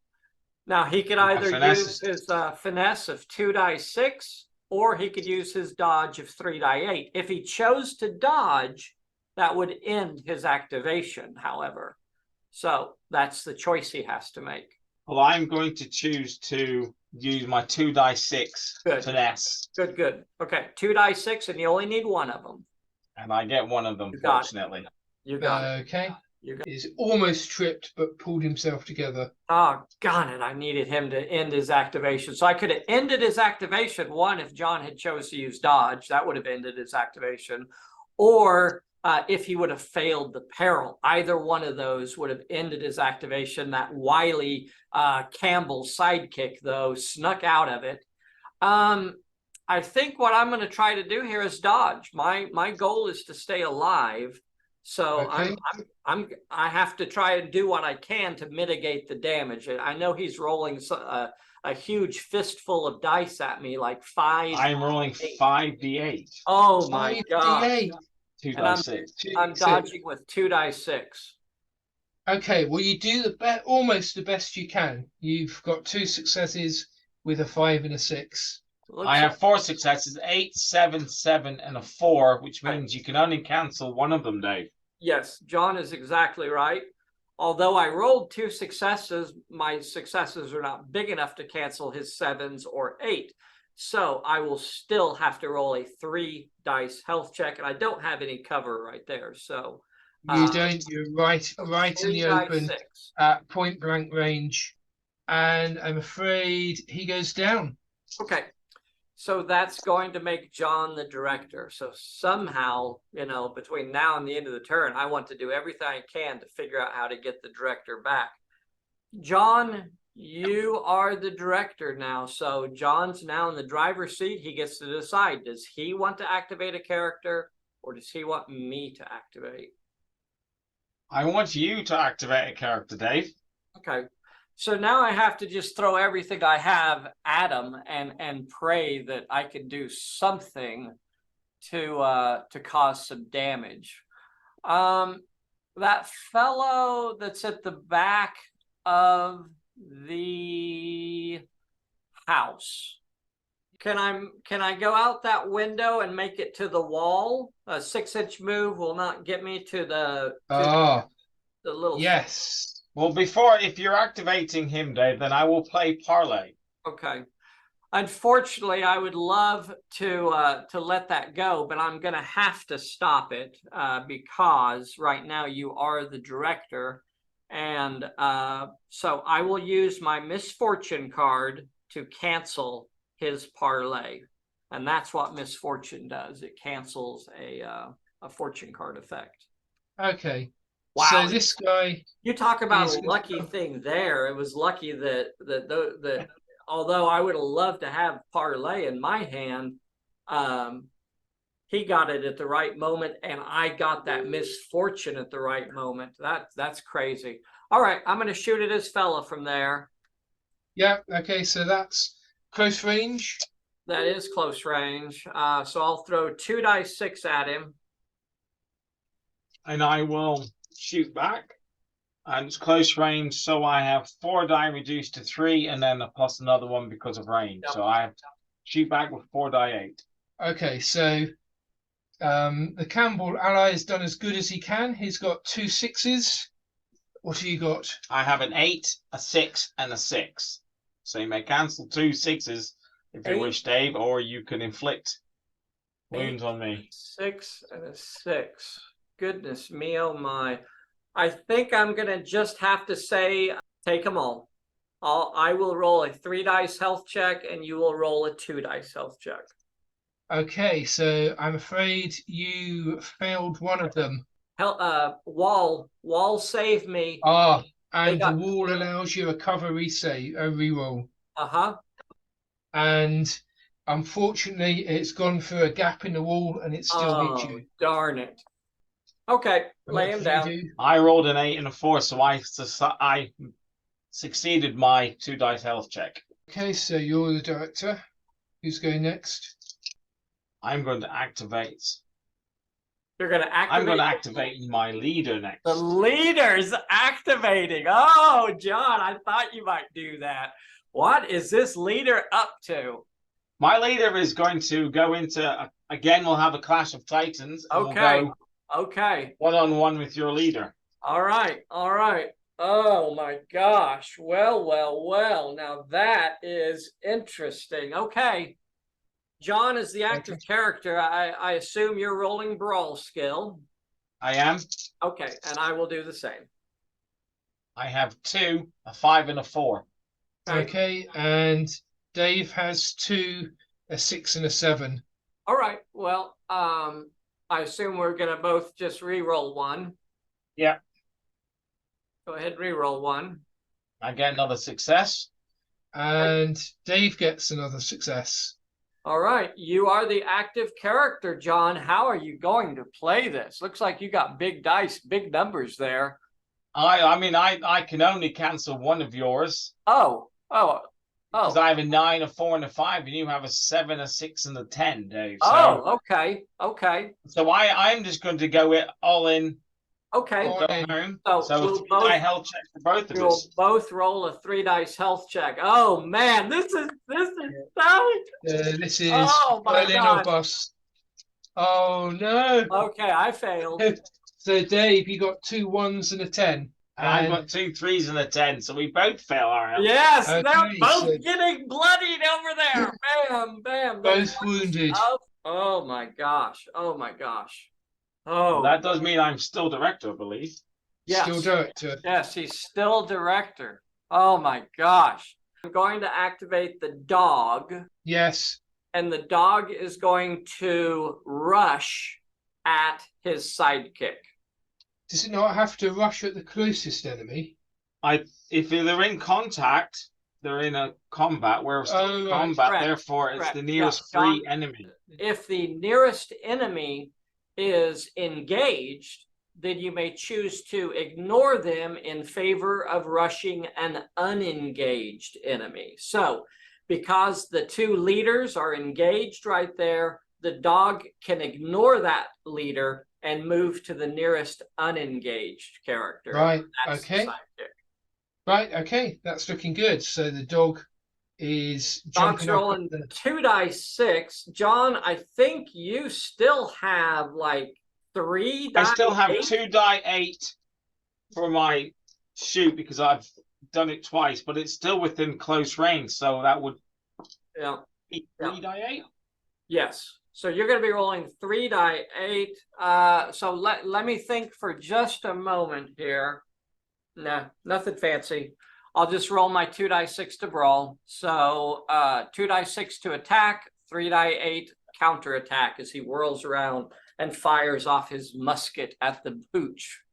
A: Now, he could either use his finesse of 2 die 6, or he could use his dodge of 3 die 8. If he chose to dodge, that would end his activation, however. So that's the choice he has to make.
C: Well, I'm going to choose to use my 2 die 6 finesse.
A: Good. Okay, 2 die 6, and you only need 1 of them.
C: And I get 1 of them, fortunately.
A: You got it.
B: Okay. He's almost tripped, but pulled himself together.
A: Oh, got it. I needed him to end his activation. So I could have ended his activation, 1, if John had chose to use dodge. That would have ended his activation. Or if he would have failed the peril. Either one of those would have ended his activation. That wily Campbell sidekick, though, snuck out of it. I think what I'm going to try to do here is dodge. My goal is to stay alive. So
B: okay.
A: I have to try and do what I can to mitigate the damage. I know he's rolling a huge fistful of dice at me, like 5.
C: I'm rolling 5d8.
A: Oh my god!
C: 2 die 6.
A: I'm dodging with 2 die 6.
B: Okay, well you do almost the best you can. You've got 2 successes with a 5 and a 6.
C: I have 4 successes, 8, 7, 7, and a 4, which means you can only cancel 1 of them, Dave.
A: Yes, John is exactly right. Although I rolled 2 successes, my successes are not big enough to cancel his 7s or 8. So I will still have to roll a 3 dice health check, and I don't have any cover right there. So
B: you don't. You're right in the open at point blank range, and I'm afraid he goes down.
A: Okay. So that's going to make John the director. So somehow, between now and the end of the turn, I want to do everything I can to figure out how to get the director back. John, you are the director now. So John's now in the driver's seat. He gets to decide, does he want to activate a character, or does he want me to activate?
C: I want you to activate a character, Dave.
A: Okay. So now I have to just throw everything I have at him and pray that I can do something to cause some damage. That fellow that's at the back of the house. Can I go out that window and make it to the wall? A 6-inch move will not get me to the little.
B: Yes.
C: Well, if you're activating him, Dave, then I will play parlay.
A: Okay. Unfortunately, I would love to let that go, but I'm going to have to stop it because right now you are the director, and so I will use my misfortune card to cancel his parlay, and that's what misfortune does. It cancels a fortune card effect.
B: Okay.
A: Wow.
B: So this guy.
A: You talk about a lucky thing there. It was lucky that although I would have loved to have parlay in my hand, he got it at the right moment, and I got that misfortune at the right moment. That's crazy. All right, I'm going to shoot at his fella from there.
B: Yeah. Okay. So that's close range.
A: That is close range. So I'll throw 2 dice 6 at him,
C: and I will shoot back. And it's close range, so I have 4 die reduced to 3, and then plus another one because of range. Yep. So I have to shoot back with 4 die 8.
B: Okay, so the Campbell ally has done as good as he can. He's got 2 6s. What have you got?
C: I have an 8, a 6, and a 6. So you may cancel 2 6s if you wish, Dave, or you can inflict wounds on me.
A: 6 and a 6. Goodness me, oh my. I think I'm going to just have to say, take them all. I will roll a 3 dice health check, and you will roll a 2 dice health check.
B: Okay, so I'm afraid you failed one of them.
A: Wall saved me.
B: And the wall allows you a cover reroll. And unfortunately, it's gone through a gap in the wall, and it still hit you.
A: Darn it. Okay, lay him down.
C: I rolled an 8 and a 4, so I succeeded my 2 dice health check.
B: Okay, so you're the director. Who's going next?
C: I'm going to activate.
A: You're going to activate?
C: I'm going to activate my leader next.
A: The leader's activating. Oh, John, I thought you might do that. What is this leader up to?
C: My leader is going to go into, again, we'll have a clash of titans.
A: Okay.
C: We'll go
A: okay.
C: One-on-one with your leader.
A: All right. All right. Oh, my gosh. Well. Now, that is interesting. Okay. John is the active character. I assume you're rolling brawl skill.
C: I am.
A: Okay, and I will do the same.
C: I have 2, a 5, and a 4.
B: Okay, and Dave has 2, a 6, and a 7.
A: All right. Well, I assume we're gonna both just re-roll 1.
C: Yeah.
A: Go ahead, re-roll 1.
C: I get another success.
B: And Dave gets another success.
A: All right, you are the active character, John. How are you going to play this? Looks like you got big dice, big numbers there.
C: I can only cancel one of yours.
A: Oh.
C: Because I have a 9, a 4, and a 5, and you have a 7, a 6, and a 10, Dave.
A: So, okay.
C: So I'm just going to go all in.
A: Okay.
C: So we'll health check for both of us.
A: We'll both roll a 3 dice health check. Oh man, this is
B: this is
A: oh my God.
B: Or bust. Oh no.
A: Okay, I failed.
B: So Dave, you got 2 1s and a 10.
C: And I've got 2 3s and a 10, so we both fail our health.
A: Yes, okay, they're both getting bloodied over there. Bam.
B: Both wounded.
A: Oh my gosh. Oh,
C: that does mean I'm still director, I believe.
B: Yes. Still director.
A: Yes, he's still director. Oh my gosh. I'm going to activate the dog.
B: Yes.
A: And the dog is going to rush at his sidekick.
B: Does it not have to rush at the closest enemy?
C: If they're in contact, they're in a combat. Whereas combat, correct, therefore, it's the nearest free enemy.
A: If the nearest enemy is engaged, then you may choose to ignore them in favor of rushing an unengaged enemy. So because the 2 leaders are engaged right there, the dog can ignore that leader and move to the nearest unengaged character.
B: Right.
A: That's the
B: Okay.
A: sidekick.
B: Right. Okay. That's looking good. So the dog is
A: Dog's
B: jumping up.
A: rolling 2d6. John, I think you still have like 3
C: I
A: die
C: still have
A: 8.
C: 2 die 8 for my shoot because I've done it twice, but it's still within close range, so that would
A: Yeah.
C: be 3 die 8.
A: Yes. So you're going to be rolling 3 die 8. So let me think for just a moment here. Nah, nothing fancy. I'll just roll my 2 die 6 to brawl. So 2 die 6 to attack, 3 die 8 counter attack as he whirls around and fires off his musket at the pooch.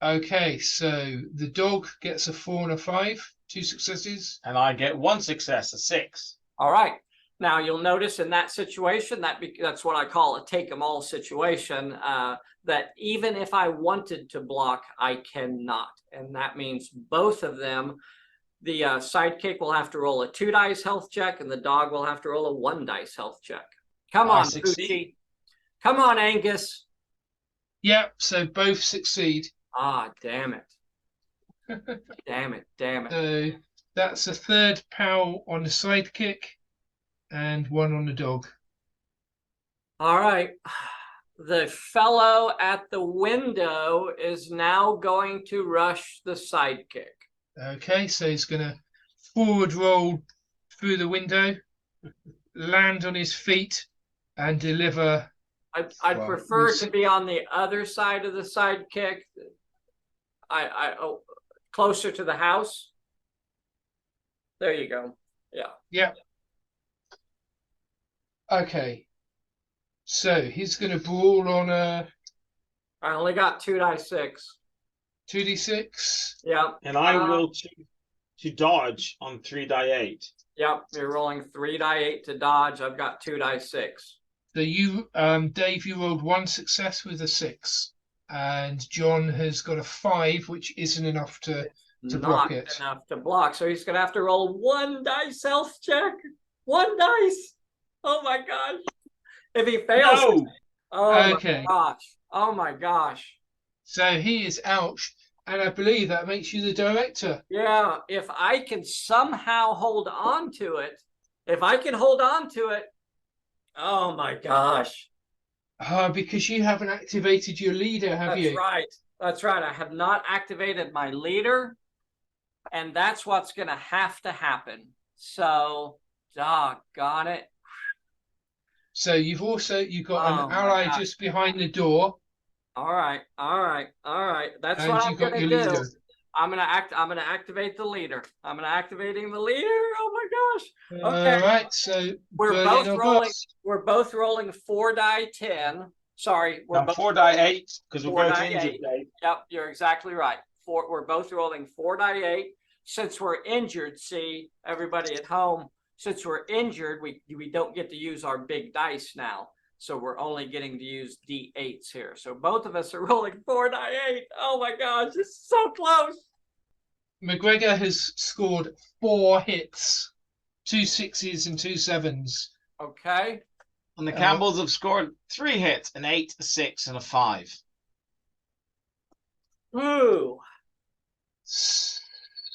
B: Okay, so the dog gets a 4 and a 5, 2 successes.
C: And I get 1 success, a 6.
A: All right. Now you'll notice in that situation that's what I call a take 'em all situation. That even if I wanted to block, I cannot, and that means both of them. The sidekick will have to roll a 2 dice health check, and the dog will have to roll a 1 dice health check. Come on, Poochie. Come on, Angus.
B: Yep, so both succeed.
A: Ah, damn it. Damn it.
B: So that's a third POW on the sidekick and 1 on the dog.
A: All right. The fellow at the window is now going to rush the sidekick.
B: Okay, so he's going to forward roll through the window, land on his feet, and deliver.
A: I'd prefer to be on the other side of the sidekick. Closer to the house. There you go. Yeah.
B: Yeah. Okay. So he's going to brawl on a
A: I only got 2 die 6.
B: 2d6.
A: Yeah.
C: And I will to dodge on 3 die 8.
A: Yep. You're rolling 3 die 8 to dodge. I've got 2 die 6.
B: So you, Dave, you rolled 1 success with a 6, and John has got a 5, which isn't enough to block it.
A: Not enough to block. So he's going to have to roll 1 dice health check. 1 dice. Oh my gosh. If he fails,
C: No!
B: Okay.
A: My gosh. Oh my gosh.
B: So he is out, and I believe that makes you the director.
A: Yeah, if I can somehow hold on to it, oh my gosh.
B: Because you haven't activated your leader, have you?
A: That's right. I have not activated my leader, and that's what's going to have to happen. So, doggone it.
B: So you've got an ally just behind the door.
A: All right. That's what I'm going to do.
B: Leader.
A: I'm gonna activate the leader. I'm gonna activating the leader. Oh my gosh. Okay.
B: All right. So
A: we're both rolling 4 die 10. Sorry, we're both
C: 4 die 8 because we're both injured.
A: 8. Yep, you're exactly right. We're both rolling 4 die 8. Since we're injured, see everybody at home. Since we're injured, we don't get to use our big dice now. So we're only getting to use D8s here. So both of us are rolling 4 die 8. Oh my gosh, this is so close.
B: McGregor has scored 4 hits, 2 6s and 2 7s.
A: Okay.
C: And the Campbells have scored 3 hits, an 8, a 6, and a 5.
A: Ooh.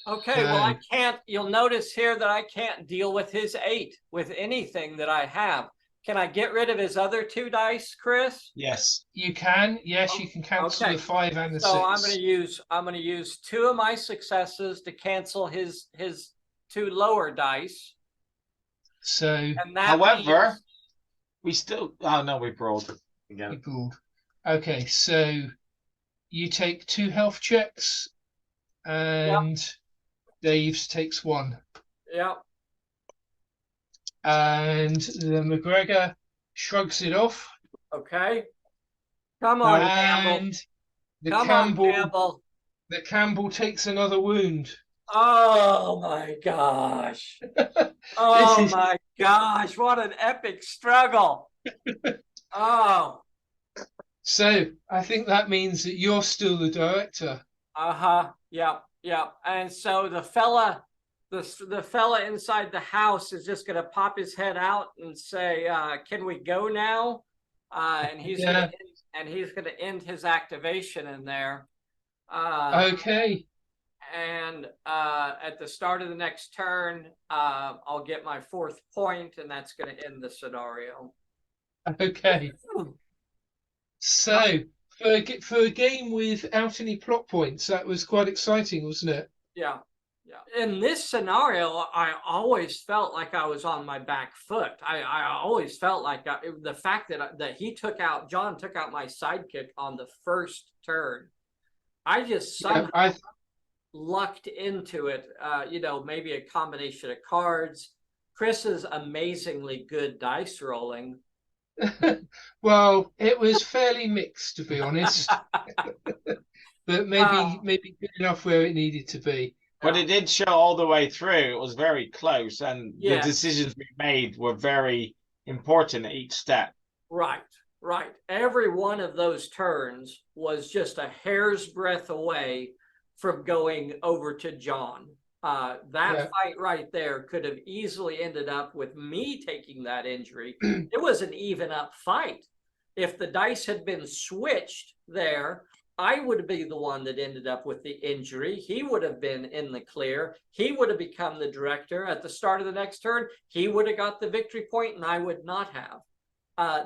A: Okay, well, I can't. You'll notice here that I can't deal with his 8 with anything that I have. Can I get rid of his other 2 dice, Chris?
C: Yes,
B: you can. Yes, you can cancel the 5 and the 6.
A: So I'm going to use 2 of my successes to cancel his 2 lower dice.
B: So,
A: and that
C: however,
A: means...
C: we still. Oh no, we brawled again.
B: We brawled. Okay, so you take 2 health checks, and Dave's takes 1.
A: Yep.
B: And the McGregor shrugs it off.
A: Okay. Come on,
B: and
A: Campbell.
B: The Campbell takes another wound.
A: Oh my gosh. Oh my gosh. What an epic struggle. Oh.
B: So I think that means that you're still the director.
A: Yep. And so the fella the fella inside the house is just going to pop his head out and say, "Can we go now?" And he's
B: Yeah.
A: going to end his activation in there.
B: Okay.
A: And at the start of the next turn, I'll get my 4th point, and that's going to end the scenario.
B: Okay. So for a game without any plot points, that was quite exciting, wasn't it?
A: Yeah. Yeah. In this scenario, I always felt like I was on my back foot. I always felt like the fact that John took out my sidekick on the first turn. I just somehow lucked into it. Maybe a combination of cards. Chris is amazingly good dice rolling.
B: Well, it was fairly mixed, to be honest. But maybe good enough where it needed to be.
C: But it did show all the way through. It was very close, and
A: Yes.
C: the decisions we made were very important at each step.
A: Right. Every one of those turns was just a hair's breadth away from going over to John. Fight right there could have easily ended up with me taking that injury. It was an even up fight. If the dice had been switched there, I would be the one that ended up with the injury. He would have been in the clear. He would have become the director at the start of the next turn. He would have got the victory point, and I would not have.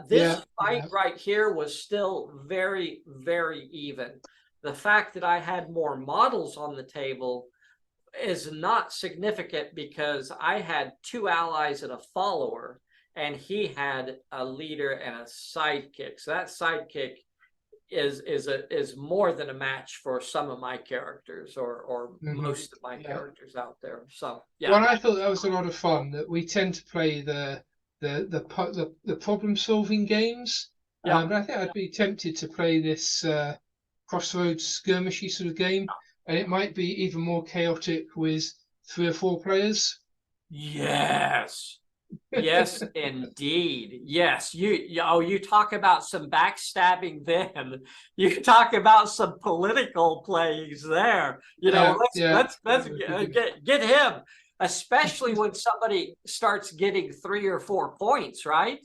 A: This fight right here was still very, very even. The fact that I had more models on the table is not significant because I had 2 allies and a follower, and he had a leader and a sidekick. So that sidekick is more than a match for some of my characters or most of my characters out there. So yeah.
B: Well, I thought that was a lot of fun. That we tend to play the problem solving games. But I think I'd be tempted to play this Crossroads skirmishy sort of game, and it might be even more chaotic with 3 or 4 players.
A: Yes. Yes, indeed. Yes, you talk about some backstabbing. Then you talk about some political plays there. Let's get him, especially when somebody starts getting 3 or 4 points. Right?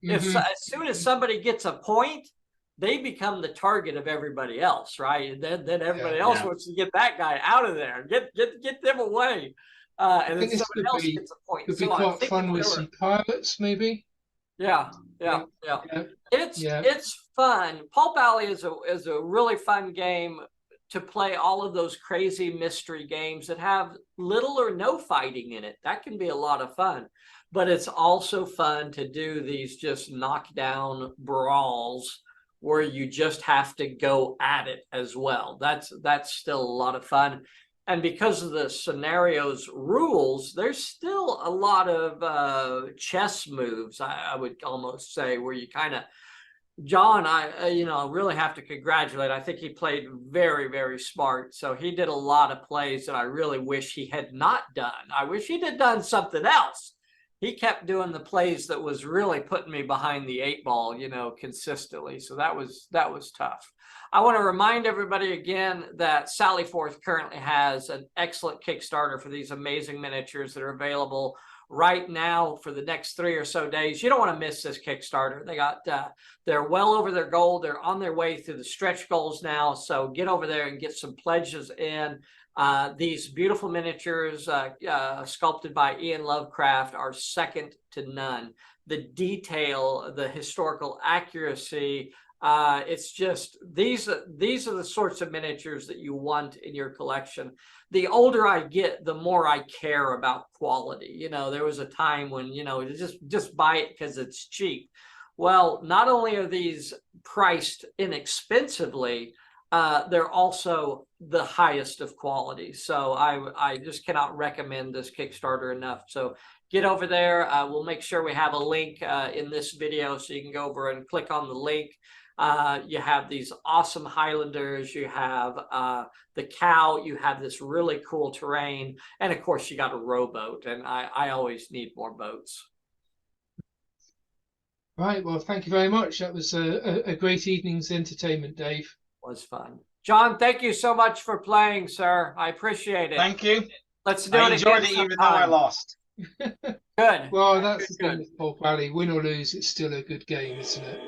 A: If as soon as somebody gets a point, they become the target of everybody else. Right? And then everybody else wants to get that guy out of there. Get them away. And then somebody else gets a point.
B: Could be quite fun with some pilots, maybe.
A: Yeah. It's fun. Pulp Alley is a really fun game to play. All of those crazy mystery games that have little or no fighting in it, that can be a lot of fun. But it's also fun to do these just knockdown brawls where you just have to go at it as well. That's still a lot of fun. And because of the scenario's rules, there's still a lot of chess moves, I would almost say, where you kind of, John, I really have to congratulate. I think he played very, very smart. So he did a lot of plays that I really wish he had not done. I wish he'd have done something else. He kept doing the plays that was really putting me behind the 8 ball, consistently. So that was tough. I want to remind everybody again that Sally Forth currently has an excellent Kickstarter for these amazing miniatures that are available right now for the next 3 or so days. You don't want to miss this Kickstarter. They're well over their goal. They're on their way through the stretch goals now. So get over there and get some pledges in. These beautiful miniatures sculpted by Ian Lovecraft are second to none. The detail, the historical accuracy, it's just these are the sorts of miniatures that you want in your collection. The older I get, the more I care about quality. There was a time when just buy it because it's cheap. Well, not only are these priced inexpensively, they're also the highest of quality. So I just cannot recommend this Kickstarter enough. So get over there. We'll make sure we have a link in this video so you can go over and click on the link. You have these awesome Highlanders, you have the cow, you have this really cool terrain, and of course you got a rowboat, and I always need more boats.
B: Right, well, thank you very much. That was a great evening's entertainment, Dave.
A: It was fun. John, thank you so much for playing, sir. I appreciate it.
C: Thank you.
A: Let's do
C: I
A: it
C: enjoyed
A: again
C: it even though I
A: sometime.
C: lost.
A: Good.
B: Well, that's the
A: Good.
B: thing with Pulp Alley. Win or lose, it's still a good game, isn't it?